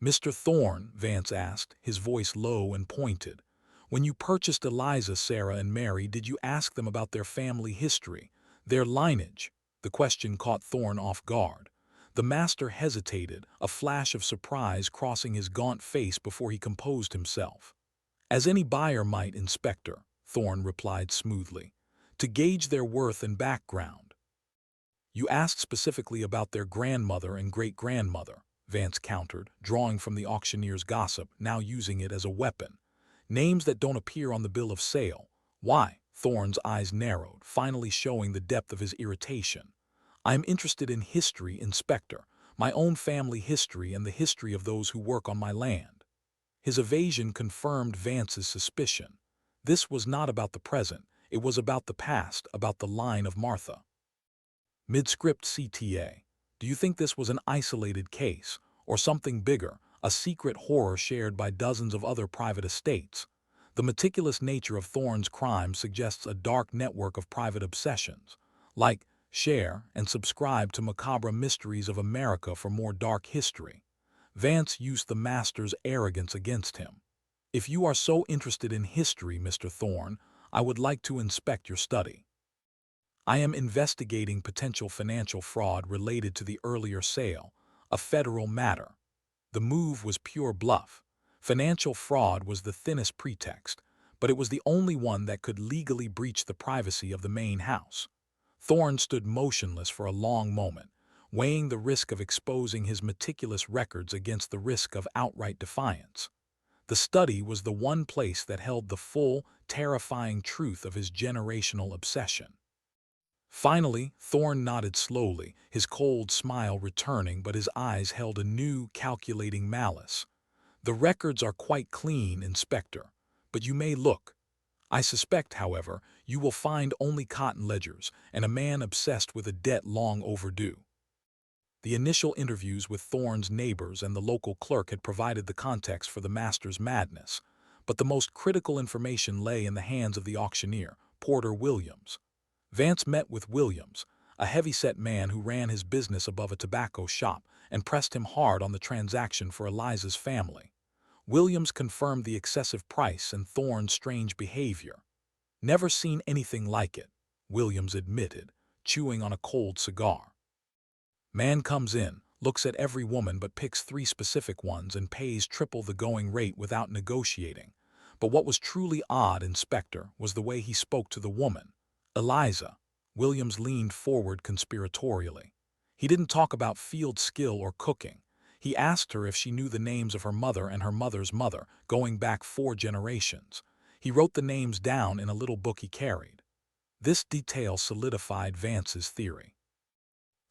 "Mr. Thorne," Vance asked, his voice low and pointed, When you purchased Eliza, Sarah, and Mary, did you ask them about their family history, their lineage? The question caught Thorne off guard. The master hesitated, a flash of surprise crossing his gaunt face before he composed himself. As any buyer might, Inspector, Thorne replied smoothly, to gauge their worth and background. You asked specifically about their grandmother and great-grandmother, Vance countered, drawing from the auctioneer's gossip, now using it as a weapon. Names that don't appear on the bill of sale. Why? Thorne's eyes narrowed, finally showing the depth of his irritation. I'm interested in history, Inspector, my own family history and the history of those who work on my land. His evasion confirmed Vance's suspicion. This was not about the present, it was about the past, about the line of Martha. Mid-script CTA. Do you think this was an isolated case, or something bigger, a secret horror shared by dozens of other private estates? The meticulous nature of Thorne's crime suggests a dark network of private obsessions. Like, share, and subscribe to Macabre Mysteries of America for more dark history. Vance used the master's arrogance against him. If you are so interested in history, Mr. Thorne, I would like to inspect your study. I am investigating potential financial fraud related to the earlier sale, a federal matter. The move was pure bluff. Financial fraud was the thinnest pretext, but it was the only one that could legally breach the privacy of the main house. Thorne stood motionless for a long moment, weighing the risk of exposing his meticulous records against the risk of outright defiance. The study was the one place that held the full, terrifying truth of his generational obsession. Finally, Thorne nodded slowly, his cold smile returning, but his eyes held a new, calculating malice. The records are quite clean, Inspector, but you may look. I suspect, however, you will find only cotton ledgers and a man obsessed with a debt long overdue. The initial interviews with Thorne's neighbors and the local clerk had provided the context for the master's madness, but the most critical information lay in the hands of the auctioneer, Porter Williams. Vance met with Williams, a heavy-set man who ran his business above a tobacco shop, and pressed him hard on the transaction for Eliza's family. Williams confirmed the excessive price and Thorne's strange behavior. Never seen anything like it, Williams admitted, chewing on a cold cigar. Man comes in, looks at every woman but picks 3 specific ones and pays triple the going rate without negotiating. But what was truly odd, Inspector, was the way he spoke to the woman. Eliza. Williams leaned forward conspiratorially. He didn't talk about field skill or cooking. He asked her if she knew the names of her mother and her mother's mother, going back 4 generations. He wrote the names down in a little book he carried. This detail solidified Vance's theory.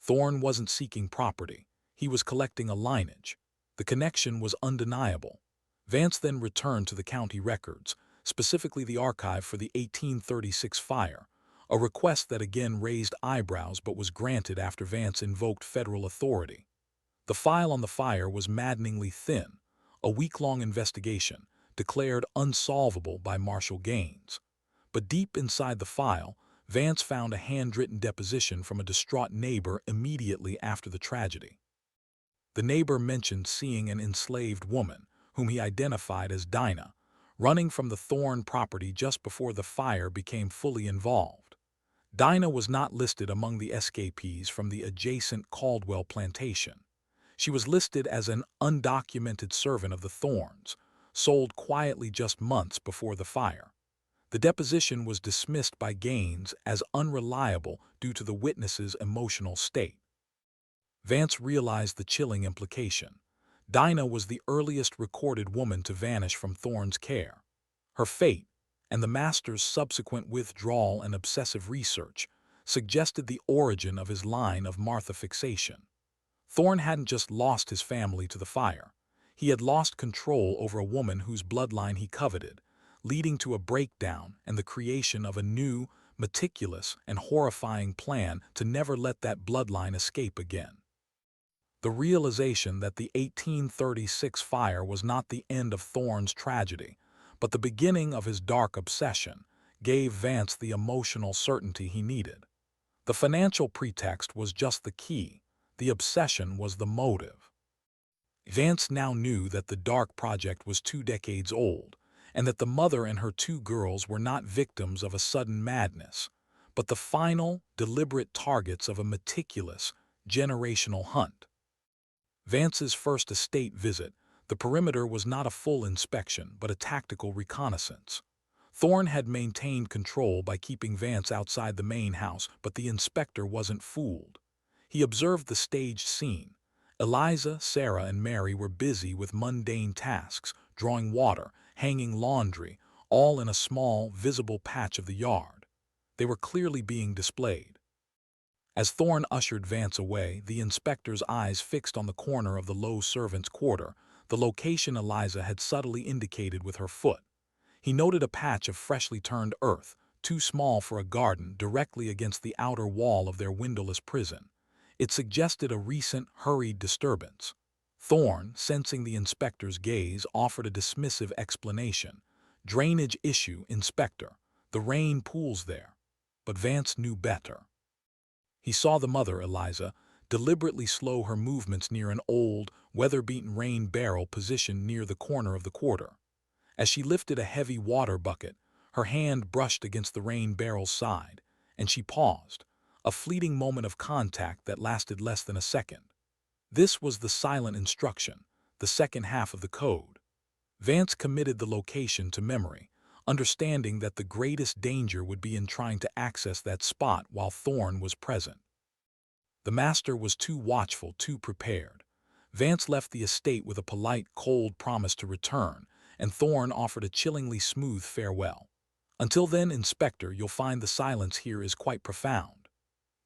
Thorne wasn't seeking property. He was collecting a lineage. The connection was undeniable. Vance then returned to the county records, specifically the archive for the 1836 fire, a request that again raised eyebrows but was granted after Vance invoked federal authority. The file on the fire was maddeningly thin, a week-long investigation, declared unsolvable by Marshal Gaines. But deep inside the file, Vance found a handwritten deposition from a distraught neighbor immediately after the tragedy. The neighbor mentioned seeing an enslaved woman, whom he identified as Dinah, running from the Thorne property just before the fire became fully involved. Dinah was not listed among the escapees from the adjacent Caldwell plantation. She was listed as an undocumented servant of the Thornes, sold quietly just months before the fire. The deposition was dismissed by Gaines as unreliable due to the witness's emotional state. Vance realized the chilling implication. Dinah was the earliest recorded woman to vanish from Thorne's care. Her fate, and the master's subsequent withdrawal and obsessive research, suggested the origin of his line of Martha fixation. Thorne hadn't just lost his family to the fire. He had lost control over a woman whose bloodline he coveted, leading to a breakdown and the creation of a new, meticulous, and horrifying plan to never let that bloodline escape again. The realization that the 1836 fire was not the end of Thorne's tragedy, but the beginning of his dark obsession, gave Vance the emotional certainty he needed. The financial pretext was just the key. The obsession was the motive. Vance now knew that the dark project was 2 decades old, and that the mother and her two girls were not victims of a sudden madness, but the final, deliberate targets of a meticulous, generational hunt. Vance's first estate visit, the perimeter was not a full inspection but a tactical reconnaissance. Thorne had maintained control by keeping Vance outside the main house, but the inspector wasn't fooled. He observed the staged scene. Eliza, Sarah, and Mary were busy with mundane tasks, drawing water, hanging laundry, all in a small, visible patch of the yard. They were clearly being displayed. As Thorne ushered Vance away, the inspector's eyes fixed on the corner of the low servants' quarter, the location Eliza had subtly indicated with her foot. He noted a patch of freshly turned earth, too small for a garden, directly against the outer wall of their windowless prison. It suggested a recent, hurried disturbance. Thorne, sensing the inspector's gaze, offered a dismissive explanation. "Drainage issue, Inspector. The rain pools there." But Vance knew better. He saw the mother, Eliza, deliberately slow her movements near an old, weather-beaten rain barrel positioned near the corner of the quarter. As she lifted a heavy water bucket, her hand brushed against the rain barrel's side, and she paused, a fleeting moment of contact that lasted less than a second. This was the silent instruction, the second half of the code. Vance committed the location to memory, understanding that the greatest danger would be in trying to access that spot while Thorne was present. The master was too watchful, too prepared. Vance left the estate with a polite, cold promise to return, and Thorne offered a chillingly smooth farewell. "Until then, Inspector, you'll find the silence here is quite profound."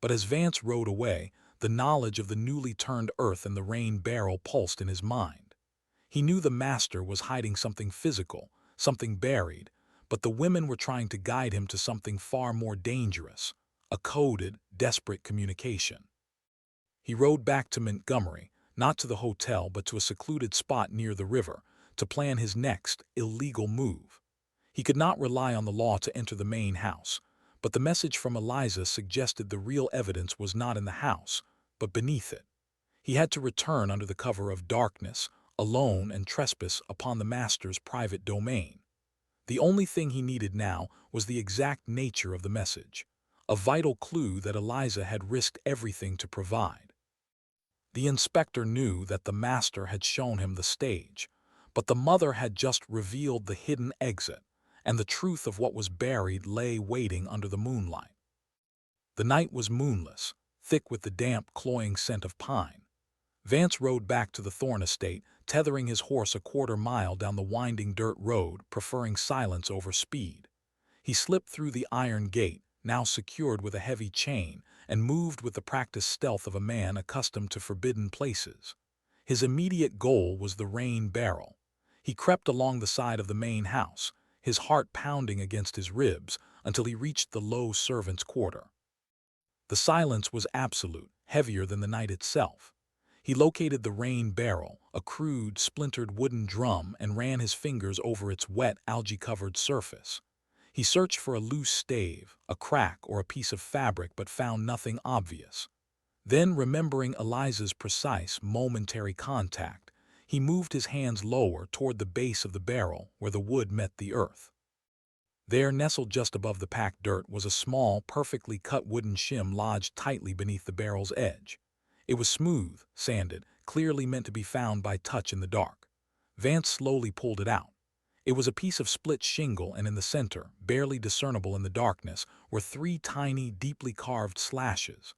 But as Vance rode away, the knowledge of the newly turned earth and the rain barrel pulsed in his mind. He knew the master was hiding something physical, something buried, but the women were trying to guide him to something far more dangerous, a coded, desperate communication. He rode back to Montgomery, not to the hotel but to a secluded spot near the river, to plan his next illegal move. He could not rely on the law to enter the main house, but the message from Eliza suggested the real evidence was not in the house, but beneath it. He had to return under the cover of darkness, alone, and trespass upon the master's private domain. The only thing he needed now was the exact nature of the message, a vital clue that Eliza had risked everything to provide. The inspector knew that the master had shown him the stage, but the mother had just revealed the hidden exit, and the truth of what was buried lay waiting under the moonlight. The night was moonless, thick with the damp, cloying scent of pine. Vance rode back to the Thorne Estate, tethering his horse a quarter-mile down the winding dirt road, preferring silence over speed. He slipped through the iron gate, now secured with a heavy chain, and moved with the practiced stealth of a man accustomed to forbidden places. His immediate goal was the rain barrel. He crept along the side of the main house, his heart pounding against his ribs, until he reached the low servants' quarter. The silence was absolute, heavier than the night itself. He located the rain barrel, a crude, splintered wooden drum, and ran his fingers over its wet, algae-covered surface. He searched for a loose stave, a crack, or a piece of fabric, but found nothing obvious. Then, remembering Eliza's precise, momentary contact, he moved his hands lower toward the base of the barrel, where the wood met the earth. There, nestled just above the packed dirt, was a small, perfectly cut wooden shim lodged tightly beneath the barrel's edge. It was smooth, sanded, clearly meant to be found by touch in the dark. Vance slowly pulled it out. It was a piece of split shingle, and in the center, barely discernible in the darkness, were 3 tiny, deeply carved slashes.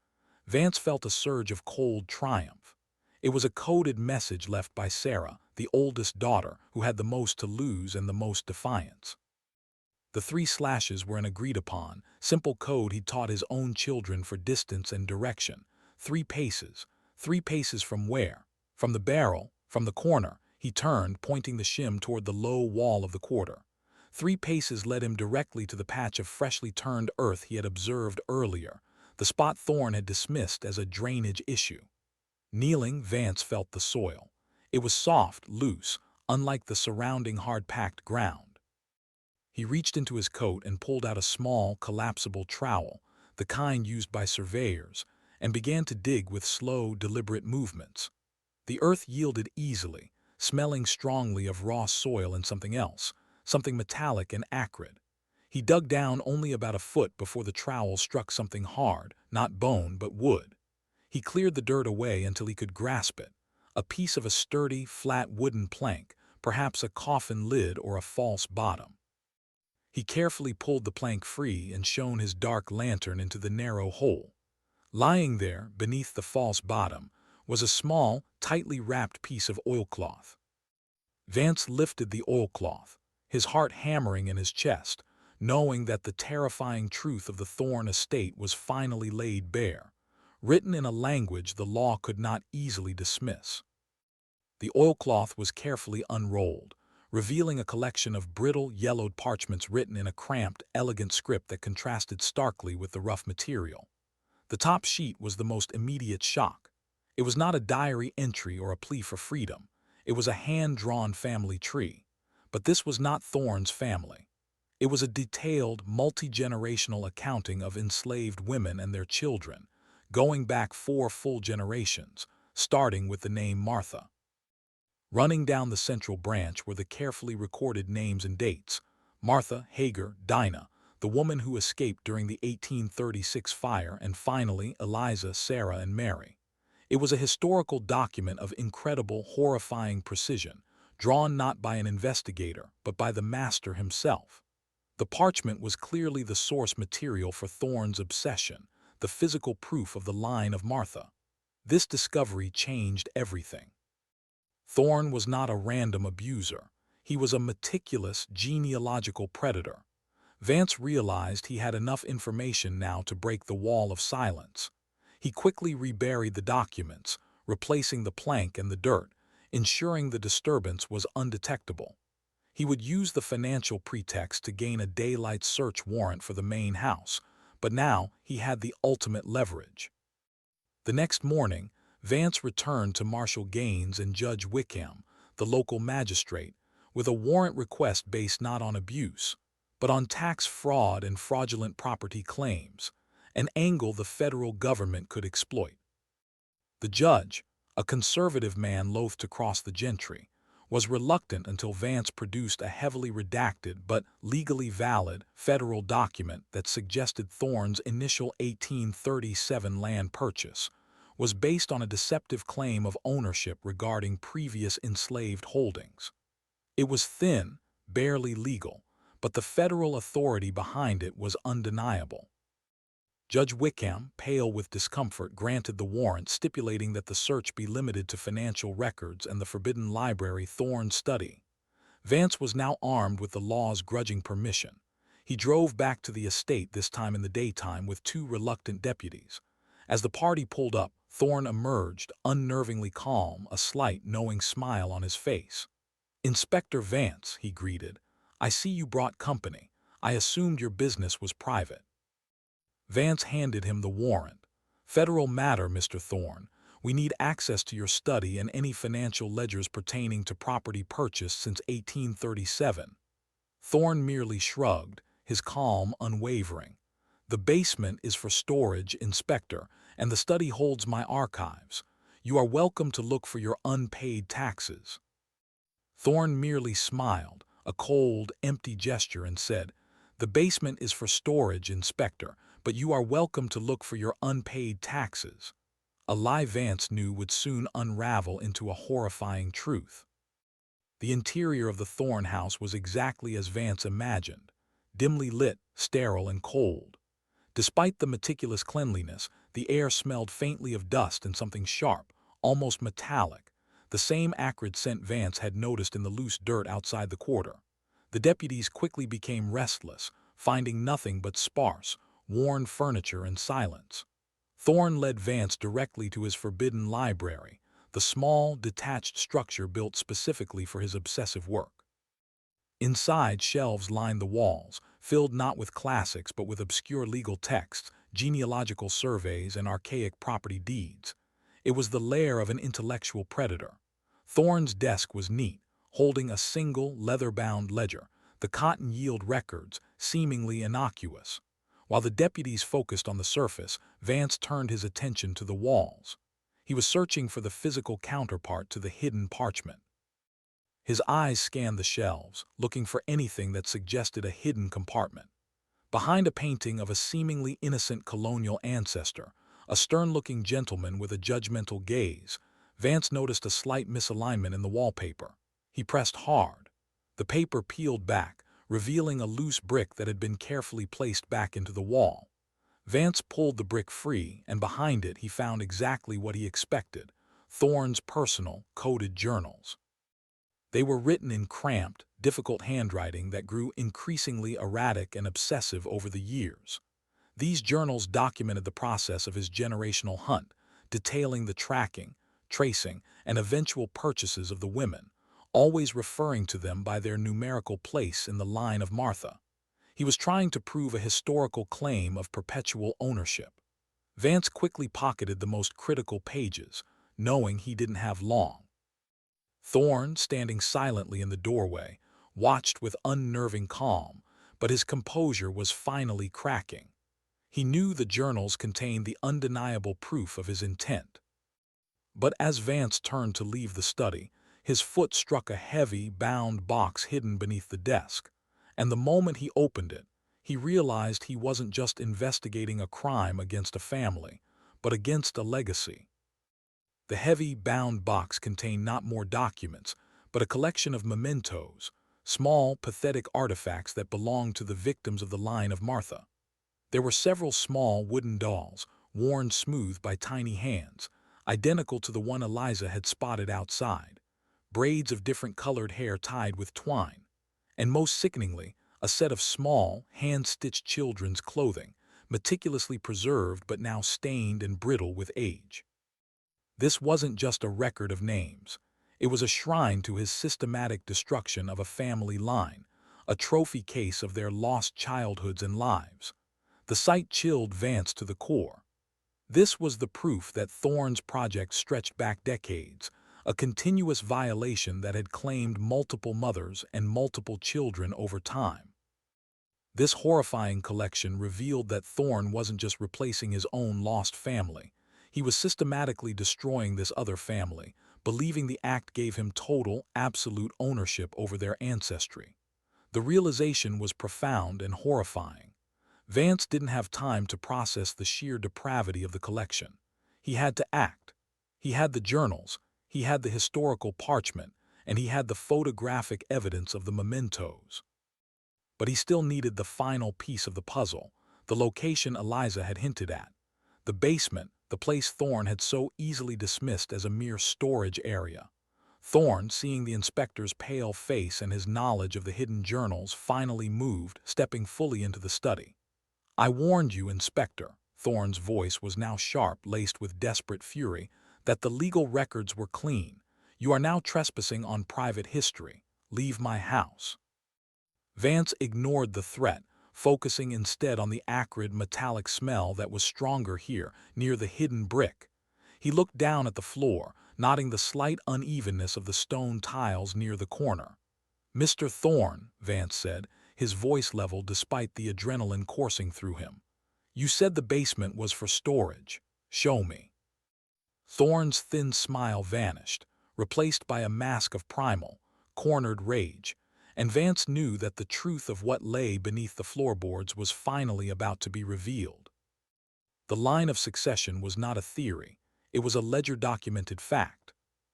Vance felt a surge of cold triumph. It was a coded message left by Sarah, the oldest daughter, who had the most to lose and the most defiance. The 3 slashes were an agreed-upon, simple code he'd taught his own children for distance and direction. 3 paces. 3 paces from where? From the barrel, from the corner. He turned, pointing the shim toward the low wall of the quarter. 3 paces led him directly to the patch of freshly turned earth he had observed earlier, the spot Thorne had dismissed as a drainage issue. Kneeling, Vance felt the soil. It was soft, loose, unlike the surrounding hard-packed ground. He reached into his coat and pulled out a small, collapsible trowel, the kind used by surveyors, and began to dig with slow, deliberate movements. The earth yielded easily, smelling strongly of raw soil and something else, something metallic and acrid. He dug down only about a foot before the trowel struck something hard, not bone but wood. He cleared the dirt away until he could grasp it, a piece of a sturdy, flat wooden plank, perhaps a coffin lid or a false bottom. He carefully pulled the plank free and shone his dark lantern into the narrow hole. Lying there, beneath the false bottom, was a small, tightly wrapped piece of oilcloth. Vance lifted the oilcloth, his heart hammering in his chest, knowing that the terrifying truth of the Thorne Estate was finally laid bare, written in a language the law could not easily dismiss. The oilcloth was carefully unrolled, revealing a collection of brittle, yellowed parchments written in a cramped, elegant script that contrasted starkly with the rough material. The top sheet was the most immediate shock. It was not a diary entry or a plea for freedom. It was a hand-drawn family tree. But this was not Thorne's family. It was a detailed, multi-generational accounting of enslaved women and their children, going back 4 full generations, starting with the name Martha. Running down the central branch were the carefully recorded names and dates: Martha, Hagar, Dinah, the woman who escaped during the 1836 fire, and finally Eliza, Sarah, and Mary. It was a historical document of incredible, horrifying precision, drawn not by an investigator, but by the master himself. The parchment was clearly the source material for Thorne's obsession, the physical proof of the line of Martha. This discovery changed everything. Thorne was not a random abuser. He was a meticulous, genealogical predator. Vance realized he had enough information now to break the wall of silence. He quickly reburied the documents, replacing the plank and the dirt, ensuring the disturbance was undetectable. He would use the financial pretext to gain a daylight search warrant for the main house, but now he had the ultimate leverage. The next morning, Vance returned to Marshal Gaines and Judge Wickham, the local magistrate, with a warrant request based not on abuse, but on tax fraud and fraudulent property claims, an angle the federal government could exploit. The judge, a conservative man loath to cross the gentry, was reluctant until Vance produced a heavily redacted but legally valid federal document that suggested Thorne's initial 1837 land purchase was based on a deceptive claim of ownership regarding previous enslaved holdings. It was thin, barely legal, but the federal authority behind it was undeniable. Judge Wickham, pale with discomfort, granted the warrant, stipulating that the search be limited to financial records and the forbidden library Thorne study. Vance was now armed with the law's grudging permission. He drove back to the estate, this time in the daytime, with 2 reluctant deputies. As the party pulled up, Thorne emerged, unnervingly calm, a slight, knowing smile on his face. "Inspector Vance," he greeted, "I see you brought company. I assumed your business was private." Vance handed him the warrant. "Federal matter, Mr. Thorne. We need access to your study and any financial ledgers pertaining to property purchased since 1837. Thorne merely shrugged, his calm unwavering. "The basement is for storage, Inspector, and the study holds my archives. You are welcome to look for your unpaid taxes." Thorne merely smiled, a cold, empty gesture, and said, "The basement is for storage, Inspector, but you are welcome to look for your unpaid taxes." A lie Vance knew would soon unravel into a horrifying truth. The interior of the Thorne house was exactly as Vance imagined, dimly lit, sterile, and cold. Despite the meticulous cleanliness, the air smelled faintly of dust and something sharp, almost metallic, the same acrid scent Vance had noticed in the loose dirt outside the quarter. The deputies quickly became restless, finding nothing but sparse, worn furniture and silence. Thorne led Vance directly to his forbidden library, the small, detached structure built specifically for his obsessive work. Inside, shelves lined the walls, filled not with classics but with obscure legal texts, genealogical surveys, and archaic property deeds. It was the lair of an intellectual predator. Thorne's desk was neat, holding a single, leather-bound ledger, the cotton-yield records, seemingly innocuous. While the deputies focused on the surface, Vance turned his attention to the walls. He was searching for the physical counterpart to the hidden parchment. His eyes scanned the shelves, looking for anything that suggested a hidden compartment. Behind a painting of a seemingly innocent colonial ancestor, a stern-looking gentleman with a judgmental gaze, Vance noticed a slight misalignment in the wallpaper. He pressed hard. The paper peeled back, revealing a loose brick that had been carefully placed back into the wall. Vance pulled the brick free, and behind it he found exactly what he expected: Thorne's personal, coded journals. They were written in cramped, difficult handwriting that grew increasingly erratic and obsessive over the years. These journals documented the process of his generational hunt, detailing the tracking, tracing, and eventual purchases of the women, always referring to them by their numerical place in the line of Martha. He was trying to prove a historical claim of perpetual ownership. Vance quickly pocketed the most critical pages, knowing he didn't have long. Thorne, standing silently in the doorway, watched with unnerving calm, but his composure was finally cracking. He knew the journals contained the undeniable proof of his intent. But as Vance turned to leave the study, his foot struck a heavy, bound box hidden beneath the desk, and the moment he opened it, he realized he wasn't just investigating a crime against a family, but against a legacy. The heavy, bound box contained not more documents, but a collection of mementos, small, pathetic artifacts that belonged to the victims of the line of Martha. There were several small wooden dolls, worn smooth by tiny hands, identical to the one Eliza had spotted outside, braids of different colored hair tied with twine, and most sickeningly, a set of small, hand-stitched children's clothing, meticulously preserved but now stained and brittle with age. This wasn't just a record of names. It was a shrine to his systematic destruction of a family line, a trophy case of their lost childhoods and lives. The sight chilled Vance to the core. This was the proof that Thorne's project stretched back decades, a continuous violation that had claimed multiple mothers and multiple children over time. This horrifying collection revealed that Thorne wasn't just replacing his own lost family. He was systematically destroying this other family, believing the act gave him total, absolute ownership over their ancestry. The realization was profound and horrifying. Vance didn't have time to process the sheer depravity of the collection. He had to act. He had the journals, he had the historical parchment, and he had the photographic evidence of the mementos. But he still needed the final piece of the puzzle, the location Eliza had hinted at. The basement, the place Thorne had so easily dismissed as a mere storage area. Thorne, seeing the inspector's pale face and his knowledge of the hidden journals, finally moved, stepping fully into the study. "I warned you, Inspector," Thorne's voice was now sharp, laced with desperate fury, "that the legal records were clean. You are now trespassing on private history. Leave my house." Vance ignored the threat, focusing instead on the acrid metallic smell that was stronger here, near the hidden brick. He looked down at the floor, noting the slight unevenness of the stone tiles near the corner. "Mr. Thorne," Vance said, his voice level despite the adrenaline coursing through him. "You said the basement was for storage. Show me." Thorne's thin smile vanished, replaced by a mask of primal, cornered rage, and Vance knew that the truth of what lay beneath the floorboards was finally about to be revealed. The line of succession was not a theory, it was a ledger-documented fact.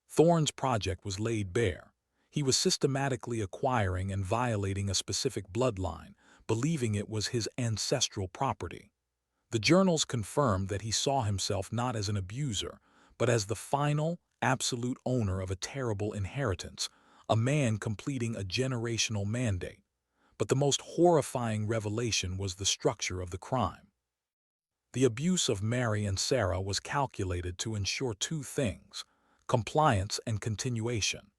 Thorne's project was laid bare. He was systematically acquiring and violating a specific bloodline, believing it was his ancestral property. The journals confirmed that he saw himself not as an abuser, but as the final, absolute owner of a terrible inheritance, a man completing a generational mandate. But the most horrifying revelation was the structure of the crime. The abuse of Mary and Sarah was calculated to ensure two things: compliance and continuation.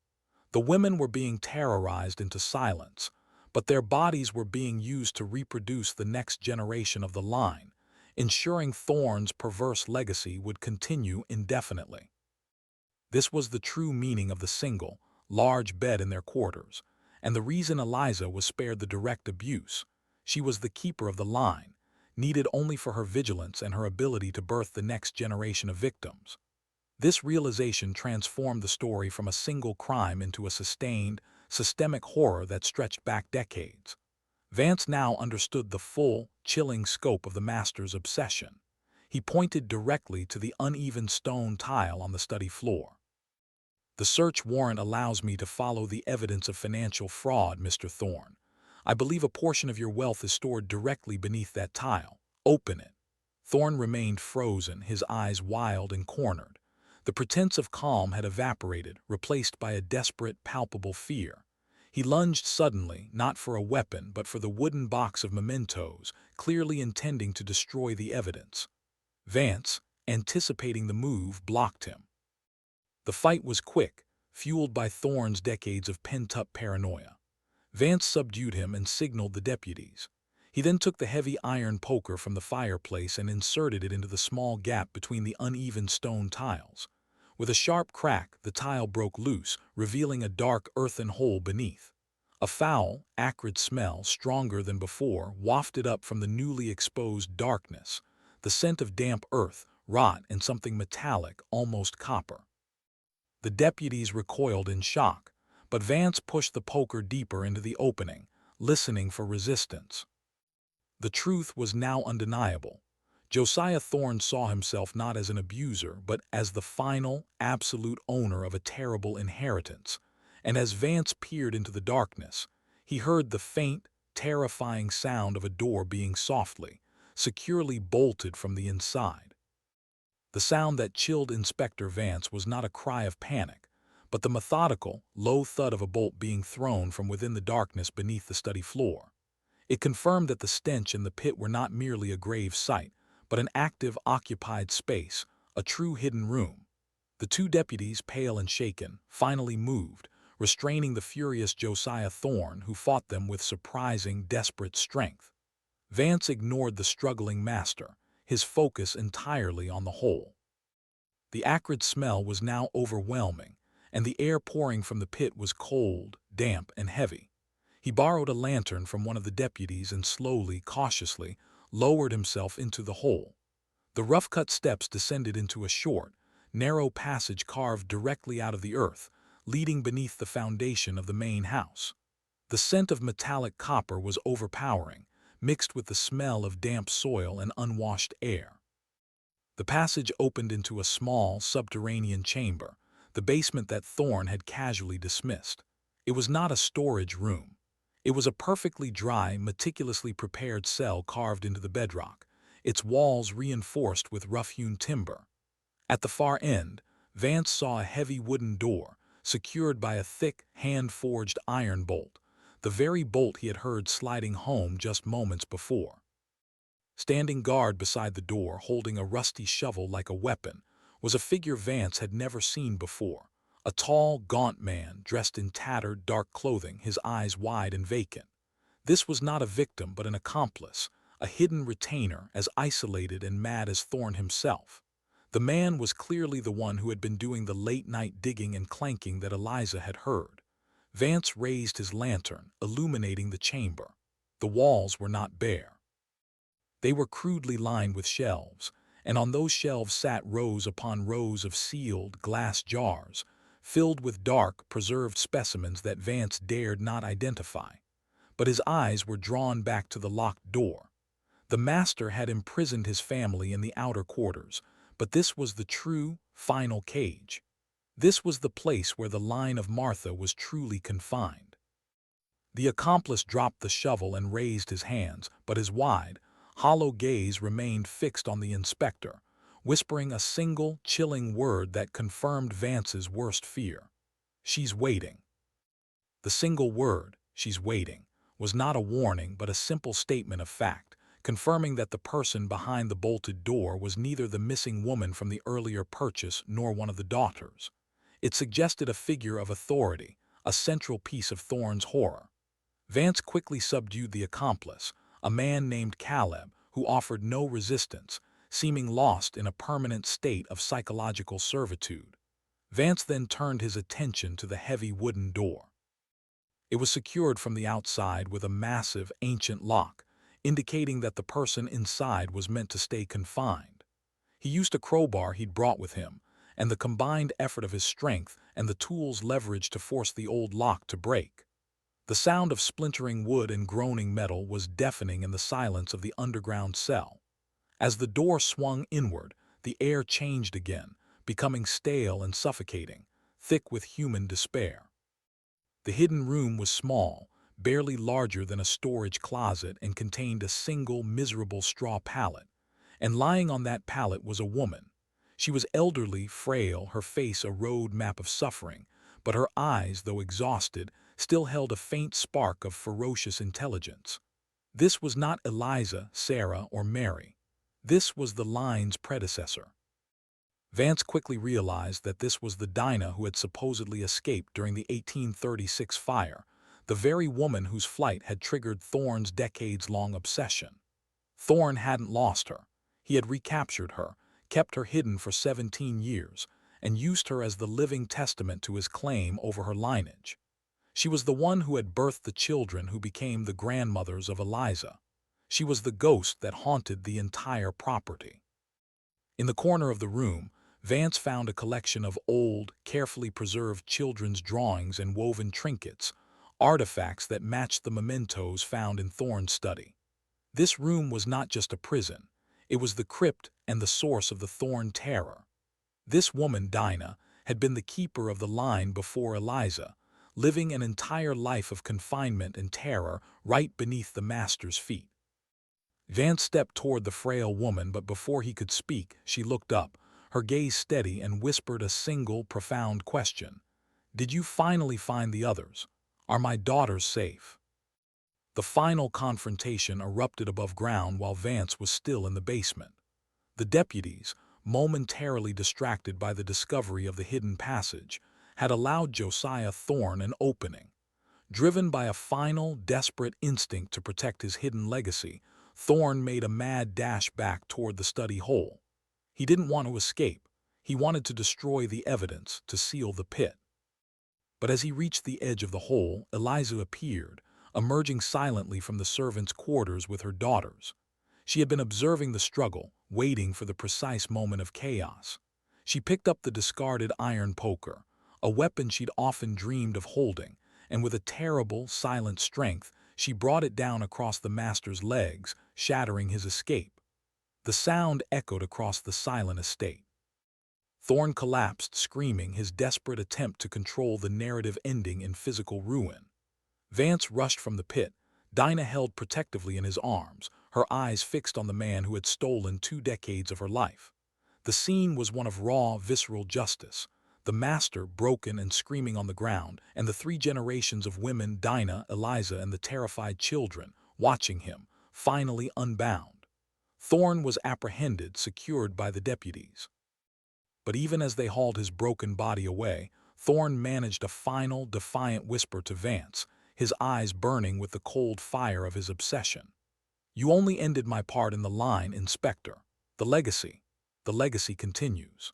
The women were being terrorized into silence, but their bodies were being used to reproduce the next generation of the line, ensuring Thorne's perverse legacy would continue indefinitely. This was the true meaning of the single, large bed in their quarters, and the reason Eliza was spared the direct abuse. She was the keeper of the line, needed only for her vigilance and her ability to birth the next generation of victims. This realization transformed the story from a single crime into a sustained, systemic horror that stretched back decades. Vance now understood the full, chilling scope of the master's obsession. He pointed directly to the uneven stone tile on the study floor. "The search warrant allows me to follow the evidence of financial fraud, Mr. Thorne. I believe a portion of your wealth is stored directly beneath that tile. Open it." Thorne remained frozen, his eyes wild and cornered. The pretense of calm had evaporated, replaced by a desperate, palpable fear. He lunged suddenly, not for a weapon, but for the wooden box of mementos, clearly intending to destroy the evidence. Vance, anticipating the move, blocked him. The fight was quick, fueled by Thorne's decades of pent-up paranoia. Vance subdued him and signaled the deputies. He then took the heavy iron poker from the fireplace and inserted it into the small gap between the uneven stone tiles. With a sharp crack, the tile broke loose, revealing a dark earthen hole beneath. A foul, acrid smell, stronger than before, wafted up from the newly exposed darkness, the scent of damp earth, rot, and something metallic, almost copper. The deputies recoiled in shock, but Vance pushed the poker deeper into the opening, listening for resistance. The truth was now undeniable. Josiah Thorne saw himself not as an abuser, but as the final, absolute owner of a terrible inheritance. And as Vance peered into the darkness, he heard the faint, terrifying sound of a door being softly, securely bolted from the inside. The sound that chilled Inspector Vance was not a cry of panic, but the methodical, low thud of a bolt being thrown from within the darkness beneath the study floor. It confirmed that the stench and the pit were not merely a grave site, but an active, occupied space, a true hidden room. The two deputies, pale and shaken, finally moved, restraining the furious Josiah Thorne, who fought them with surprising, desperate strength. Vance ignored the struggling master, his focus entirely on the hole. The acrid smell was now overwhelming, and the air pouring from the pit was cold, damp, and heavy. He borrowed a lantern from one of the deputies and slowly, cautiously, lowered himself into the hole. The rough-cut steps descended into a short, narrow passage carved directly out of the earth, leading beneath the foundation of the main house. The scent of metallic copper was overpowering, mixed with the smell of damp soil and unwashed air. The passage opened into a small, subterranean chamber, the basement that Thorne had casually dismissed. It was not a storage room. It was a perfectly dry, meticulously prepared cell carved into the bedrock, its walls reinforced with rough-hewn timber. At the far end, Vance saw a heavy wooden door, secured by a thick, hand-forged iron bolt, the very bolt he had heard sliding home just moments before. Standing guard beside the door, holding a rusty shovel like a weapon, was a figure Vance had never seen before. A tall, gaunt man, dressed in tattered, dark clothing, his eyes wide and vacant. This was not a victim, but an accomplice, a hidden retainer, as isolated and mad as Thorne himself. The man was clearly the one who had been doing the late-night digging and clanking that Eliza had heard. Vance raised his lantern, illuminating the chamber. The walls were not bare. They were crudely lined with shelves, and on those shelves sat rows upon rows of sealed glass jars, filled with dark, preserved specimens that Vance dared not identify. But his eyes were drawn back to the locked door. The master had imprisoned his family in the outer quarters, but this was the true, final cage. This was the place where the line of Martha was truly confined. The accomplice dropped the shovel and raised his hands, but his wide, hollow gaze remained fixed on the inspector, whispering a single, chilling word that confirmed Vance's worst fear. "She's waiting." The single word, "she's waiting," was not a warning but a simple statement of fact, confirming that the person behind the bolted door was neither the missing woman from the earlier purchase nor one of the daughters. It suggested a figure of authority, a central piece of Thorne's horror. Vance quickly subdued the accomplice, a man named Caleb, who offered no resistance, seeming lost in a permanent state of psychological servitude. Vance then turned his attention to the heavy wooden door. It was secured from the outside with a massive, ancient lock, indicating that the person inside was meant to stay confined. He used a crowbar he'd brought with him, and the combined effort of his strength and the tools leveraged to force the old lock to break. The sound of splintering wood and groaning metal was deafening in the silence of the underground cell. As the door swung inward, the air changed again, becoming stale and suffocating, thick with human despair. The hidden room was small, barely larger than a storage closet, and contained a single miserable straw pallet. And lying on that pallet was a woman. She was elderly, frail, her face a road map of suffering, but her eyes, though exhausted, still held a faint spark of ferocious intelligence. This was not Eliza, Sarah, or Mary. This was the line's predecessor. Vance quickly realized that this was the Dinah who had supposedly escaped during the 1836 fire, the very woman whose flight had triggered Thorne's decades-long obsession. Thorne hadn't lost her. He had recaptured her, kept her hidden for 17 years, and used her as the living testament to his claim over her lineage. She was the one who had birthed the children who became the grandmothers of Eliza. She was the ghost that haunted the entire property. In the corner of the room, Vance found a collection of old, carefully preserved children's drawings and woven trinkets, artifacts that matched the mementos found in Thorne's study. This room was not just a prison. It was the crypt and the source of the Thorne terror. This woman, Dinah, had been the keeper of the line before Eliza, living an entire life of confinement and terror right beneath the master's feet. Vance stepped toward the frail woman, but before he could speak, she looked up, her gaze steady, and whispered a single, profound question. "Did you finally find the others? Are my daughters safe?" The final confrontation erupted above ground while Vance was still in the basement. The deputies, momentarily distracted by the discovery of the hidden passage, had allowed Josiah Thorne an opening. Driven by a final, desperate instinct to protect his hidden legacy, Thorne made a mad dash back toward the study hole. He didn't want to escape. He wanted to destroy the evidence, to seal the pit. But as he reached the edge of the hole, Eliza appeared, emerging silently from the servants' quarters with her daughters. She had been observing the struggle, waiting for the precise moment of chaos. She picked up the discarded iron poker, a weapon she'd often dreamed of holding, and with a terrible, silent strength, she brought it down across the master's legs, shattering his escape. The sound echoed across the silent estate. Thorne collapsed, screaming, his desperate attempt to control the narrative ending in physical ruin. Vance rushed from the pit, Dinah held protectively in his arms, her eyes fixed on the man who had stolen 2 decades of her life. The scene was one of raw, visceral justice. The master, broken and screaming on the ground, and the 3 generations of women, Dinah, Eliza, and the terrified children, watching him, finally unbound. Thorne was apprehended, secured by the deputies. But even as they hauled his broken body away, Thorne managed a final, defiant whisper to Vance, his eyes burning with the cold fire of his obsession. "You only ended my part in the line, Inspector. The legacy continues."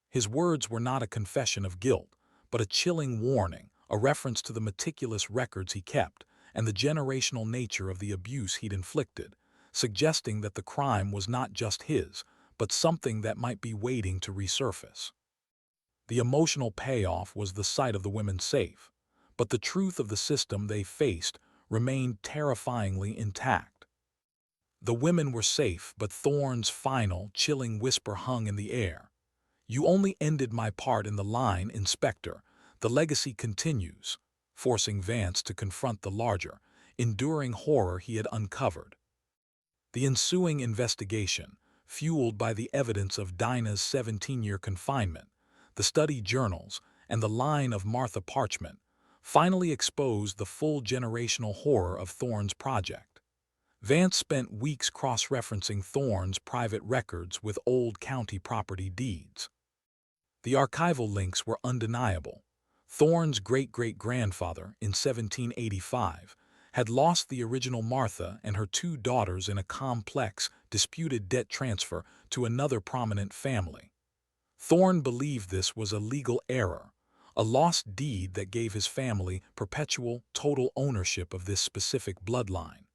His words were not a confession of guilt, but a chilling warning, a reference to the meticulous records he kept and the generational nature of the abuse he'd inflicted, suggesting that the crime was not just his, but something that might be waiting to resurface. The emotional payoff was the sight of the women safe, but the truth of the system they faced remained terrifyingly intact. The women were safe, but Thorne's final, chilling whisper hung in the air. "You only ended my part in the line, Inspector. The legacy continues," forcing Vance to confront the larger, enduring horror he had uncovered. The ensuing investigation, fueled by the evidence of Dinah's 17-year confinement, the study journals, and the line of Martha parchment, finally exposed the full generational horror of Thorne's project. Vance spent weeks cross-referencing Thorne's private records with old county property deeds. The archival links were undeniable. Thorne's great-great-grandfather, in 1785, had lost the original Martha and her 2 daughters in a complex, disputed debt transfer to another prominent family. Thorne believed this was a legal error, a lost deed that gave his family perpetual, total ownership of this specific bloodline.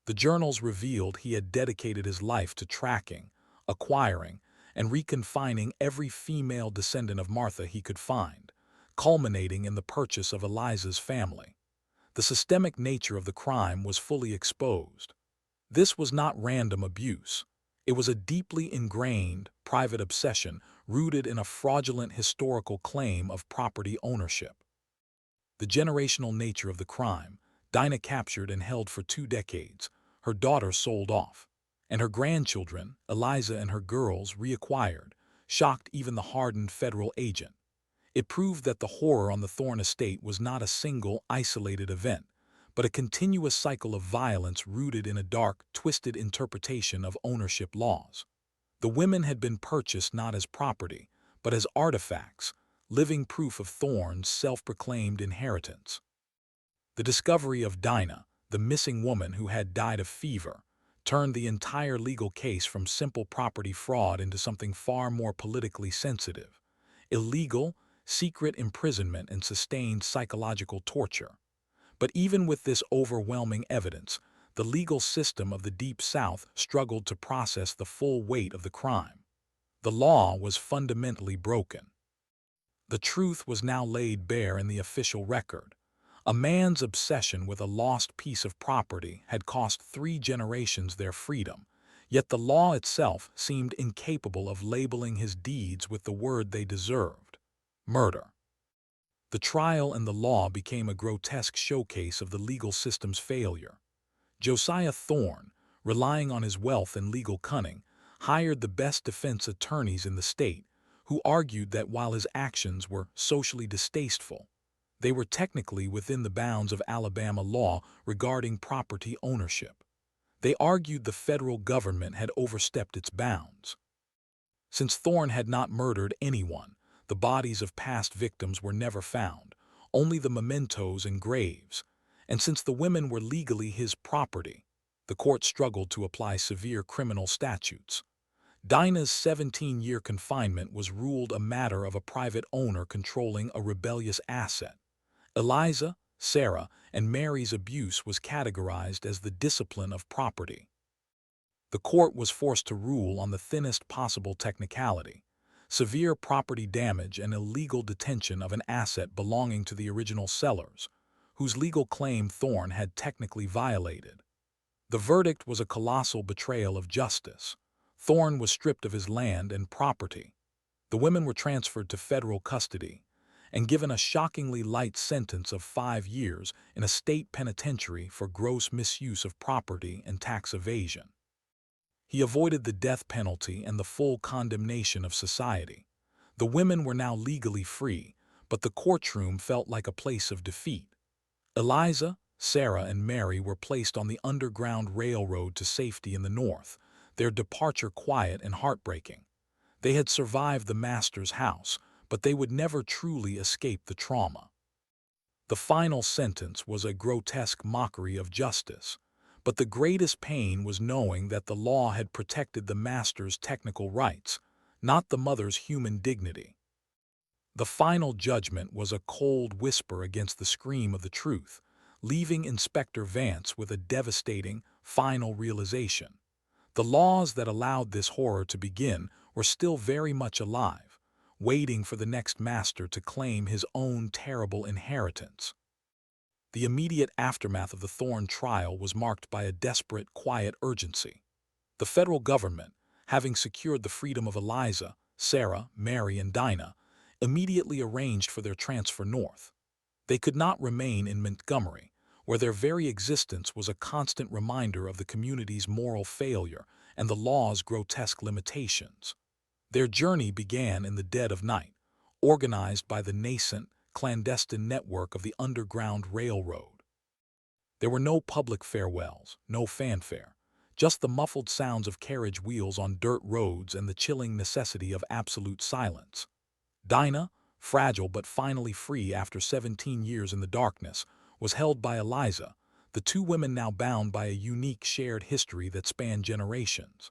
The journals revealed he had dedicated his life to tracking, acquiring, and reconfining every female descendant of Martha he could find, culminating in the purchase of Eliza's family. The systemic nature of the crime was fully exposed. This was not random abuse. It was a deeply ingrained, private obsession rooted in a fraudulent historical claim of property ownership. The generational nature of the crime, Dinah captured and held for 2 decades, her daughter sold off, and her grandchildren, Eliza and her girls, reacquired, shocked even the hardened federal agent. It proved that the horror on the Thorne Estate was not a single, isolated event, but a continuous cycle of violence rooted in a dark, twisted interpretation of ownership laws. The women had been purchased not as property, but as artifacts, living proof of Thorne's self-proclaimed inheritance. The discovery of Dinah, the missing woman who had died of fever, turned the entire legal case from simple property fraud into something far more politically sensitive: illegal, secret imprisonment and sustained psychological torture. But even with this overwhelming evidence, the legal system of the Deep South struggled to process the full weight of the crime. The law was fundamentally broken. The truth was now laid bare in the official record. A man's obsession with a lost piece of property had cost 3 generations their freedom, yet the law itself seemed incapable of labeling his deeds with the word they deserved: murder. The trial and the law became a grotesque showcase of the legal system's failure. Josiah Thorne, relying on his wealth and legal cunning, hired the best defense attorneys in the state, who argued that while his actions were socially distasteful, they were technically within the bounds of Alabama law regarding property ownership. They argued the federal government had overstepped its bounds. Since Thorne had not murdered anyone, the bodies of past victims were never found, only the mementos and graves. And since the women were legally his property, the court struggled to apply severe criminal statutes. Dinah's 17-year confinement was ruled a matter of a private owner controlling a rebellious asset. Eliza, Sarah, and Mary's abuse was categorized as the discipline of property. The court was forced to rule on the thinnest possible technicality: severe property damage and illegal detention of an asset belonging to the original sellers, whose legal claim Thorne had technically violated. The verdict was a colossal betrayal of justice. Thorne was stripped of his land and property. The women were transferred to federal custody and given a shockingly light sentence of 5 years in a state penitentiary for gross misuse of property and tax evasion. He avoided the death penalty and the full condemnation of society. The women were now legally free, but the courtroom felt like a place of defeat. Eliza, Sarah, and Mary were placed on the Underground Railroad to safety in the North, their departure quiet and heartbreaking. They had survived the master's house, but they would never truly escape the trauma. The final sentence was a grotesque mockery of justice, but the greatest pain was knowing that the law had protected the master's technical rights, not the mother's human dignity. The final judgment was a cold whisper against the scream of the truth, leaving Inspector Vance with a devastating, final realization. The laws that allowed this horror to begin were still very much alive, waiting for the next master to claim his own terrible inheritance. The immediate aftermath of the Thorne trial was marked by a desperate, quiet urgency. The federal government, having secured the freedom of Eliza, Sarah, Mary, and Dinah, immediately arranged for their transfer north. They could not remain in Montgomery, where their very existence was a constant reminder of the community's moral failure and the law's grotesque limitations. Their journey began in the dead of night, organized by the nascent, clandestine network of the Underground Railroad. There were no public farewells, no fanfare, just the muffled sounds of carriage wheels on dirt roads and the chilling necessity of absolute silence. Dinah, fragile but finally free after 17 years in the darkness, was held by Eliza, the 2 women now bound by a unique shared history that spanned generations.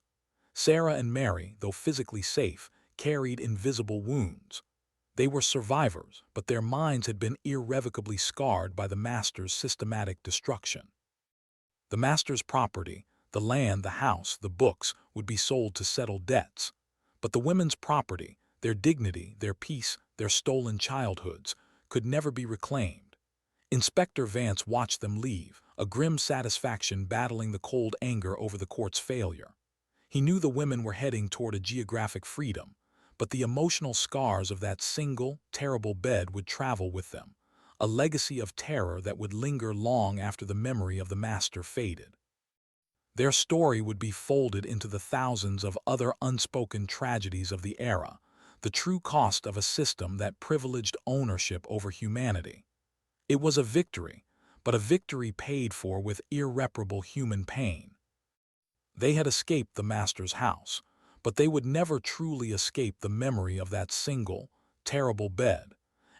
Sarah and Mary, though physically safe, carried invisible wounds. They were survivors, but their minds had been irrevocably scarred by the master's systematic destruction. The master's property, the land, the house, the books, would be sold to settle debts. But the women's property, their dignity, their peace, their stolen childhoods, could never be reclaimed. Inspector Vance watched them leave, a grim satisfaction battling the cold anger over the court's failure. He knew the women were heading toward a geographic freedom, but the emotional scars of that single, terrible bed would travel with them, a legacy of terror that would linger long after the memory of the master faded. Their story would be folded into the thousands of other unspoken tragedies of the era, the true cost of a system that privileged ownership over humanity. It was a victory, but a victory paid for with irreparable human pain. They had escaped the master's house, but they would never truly escape the memory of that single, terrible bed,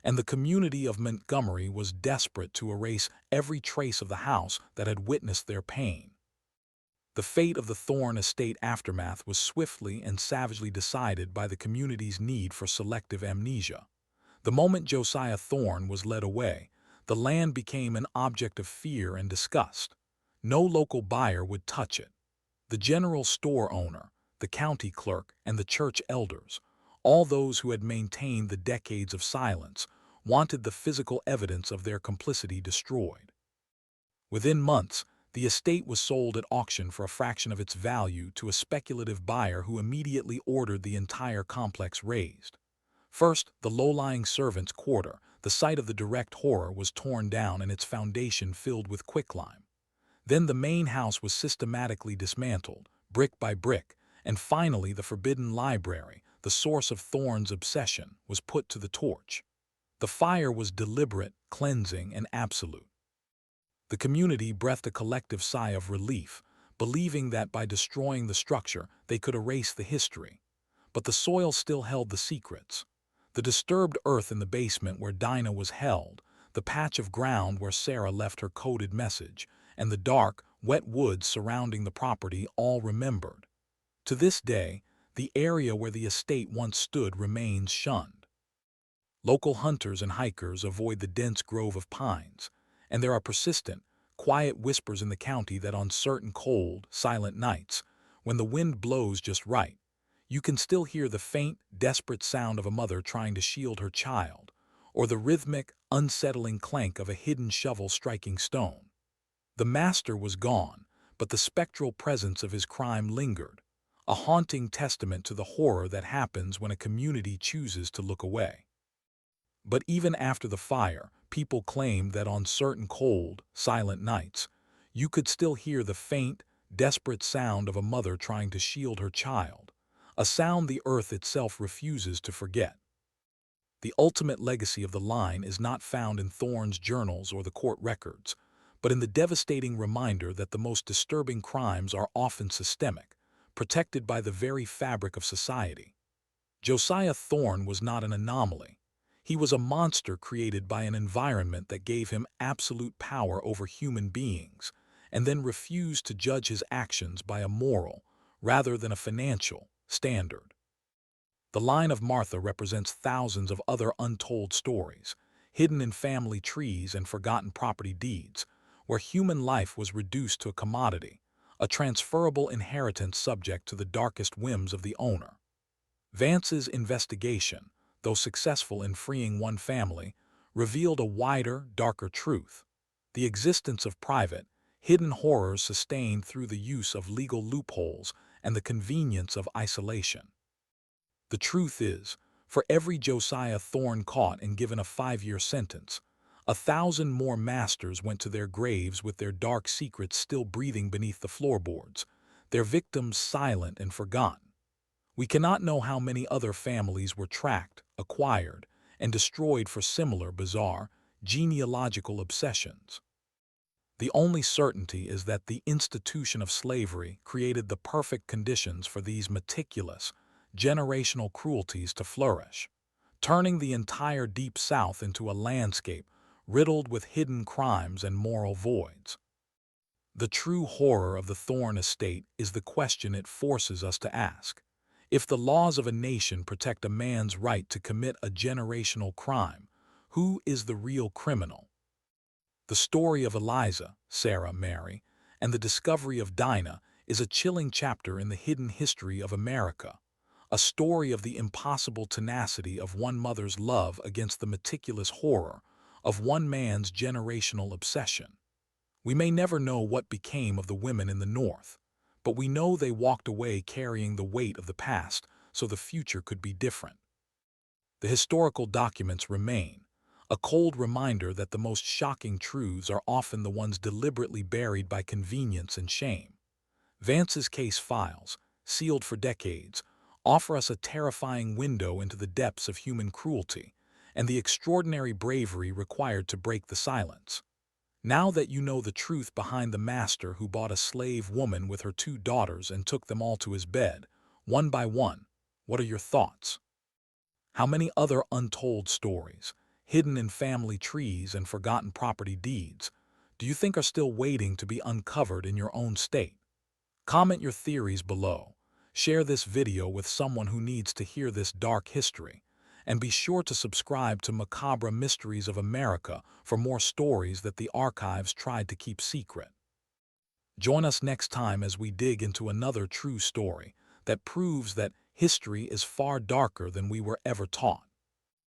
and the community of Montgomery was desperate to erase every trace of the house that had witnessed their pain. The fate of the Thorne Estate aftermath was swiftly and savagely decided by the community's need for selective amnesia. The moment Josiah Thorne was led away, the land became an object of fear and disgust. No local buyer would touch it. The general store owner, the county clerk, and the church elders, all those who had maintained the decades of silence, wanted the physical evidence of their complicity destroyed. Within months, the estate was sold at auction for a fraction of its value to a speculative buyer who immediately ordered the entire complex razed. First, the low-lying servants' quarter, the site of the direct horror, was torn down and its foundation filled with quicklime. Then the main house was systematically dismantled, brick by brick, and finally the forbidden library, the source of Thorne's obsession, was put to the torch. The fire was deliberate, cleansing, and absolute. The community breathed a collective sigh of relief, believing that by destroying the structure they could erase the history. But the soil still held the secrets. The disturbed earth in the basement where Dinah was held, the patch of ground where Sarah left her coded message, and the dark, wet woods surrounding the property all remembered. To this day, the area where the estate once stood remains shunned. Local hunters and hikers avoid the dense grove of pines, and there are persistent, quiet whispers in the county that on certain cold, silent nights, when the wind blows just right, you can still hear the faint, desperate sound of a mother trying to shield her child, or the rhythmic, unsettling clank of a hidden shovel striking stone. The master was gone, but the spectral presence of his crime lingered, a haunting testament to the horror that happens when a community chooses to look away. But even after the fire, people claimed that on certain cold, silent nights, you could still hear the faint, desperate sound of a mother trying to shield her child, a sound the earth itself refuses to forget. The ultimate legacy of the line is not found in Thorne's journals or the court records, but in the devastating reminder that the most disturbing crimes are often systemic, protected by the very fabric of society. Josiah Thorne was not an anomaly. He was a monster created by an environment that gave him absolute power over human beings, and then refused to judge his actions by a moral, rather than a financial, standard. The line of Martha represents thousands of other untold stories, hidden in family trees and forgotten property deeds, where human life was reduced to a commodity, a transferable inheritance subject to the darkest whims of the owner. Vance's investigation, though successful in freeing one family, revealed a wider, darker truth: the existence of private, hidden horrors sustained through the use of legal loopholes and the convenience of isolation. The truth is, for every Josiah Thorne caught and given a 5-year sentence, 1,000 more masters went to their graves with their dark secrets still breathing beneath the floorboards, their victims silent and forgotten. We cannot know how many other families were tracked, acquired, and destroyed for similar bizarre, genealogical obsessions. The only certainty is that the institution of slavery created the perfect conditions for these meticulous, generational cruelties to flourish, turning the entire Deep South into a landscape riddled with hidden crimes and moral voids. The true horror of the Thorne Estate is the question it forces us to ask. If the laws of a nation protect a man's right to commit a generational crime, who is the real criminal? The story of Eliza, Sarah, Mary, and the discovery of Dinah is a chilling chapter in the hidden history of America, a story of the impossible tenacity of one mother's love against the meticulous horror of one man's generational obsession. We may never know what became of the women in the North, but we know they walked away carrying the weight of the past so the future could be different. The historical documents remain, a cold reminder that the most shocking truths are often the ones deliberately buried by convenience and shame. Vance's case files, sealed for decades, offer us a terrifying window into the depths of human cruelty and the extraordinary bravery required to break the silence. Now that you know the truth behind the master who bought a slave woman with her 2 daughters and took them all to his bed, one by one, what are your thoughts? How many other untold stories, hidden in family trees and forgotten property deeds, do you think are still waiting to be uncovered in your own state? Comment your theories below, share this video with someone who needs to hear this dark history, and be sure to subscribe to Macabre Mysteries of America for more stories that the archives tried to keep secret. Join us next time as we dig into another true story that proves that history is far darker than we were ever taught.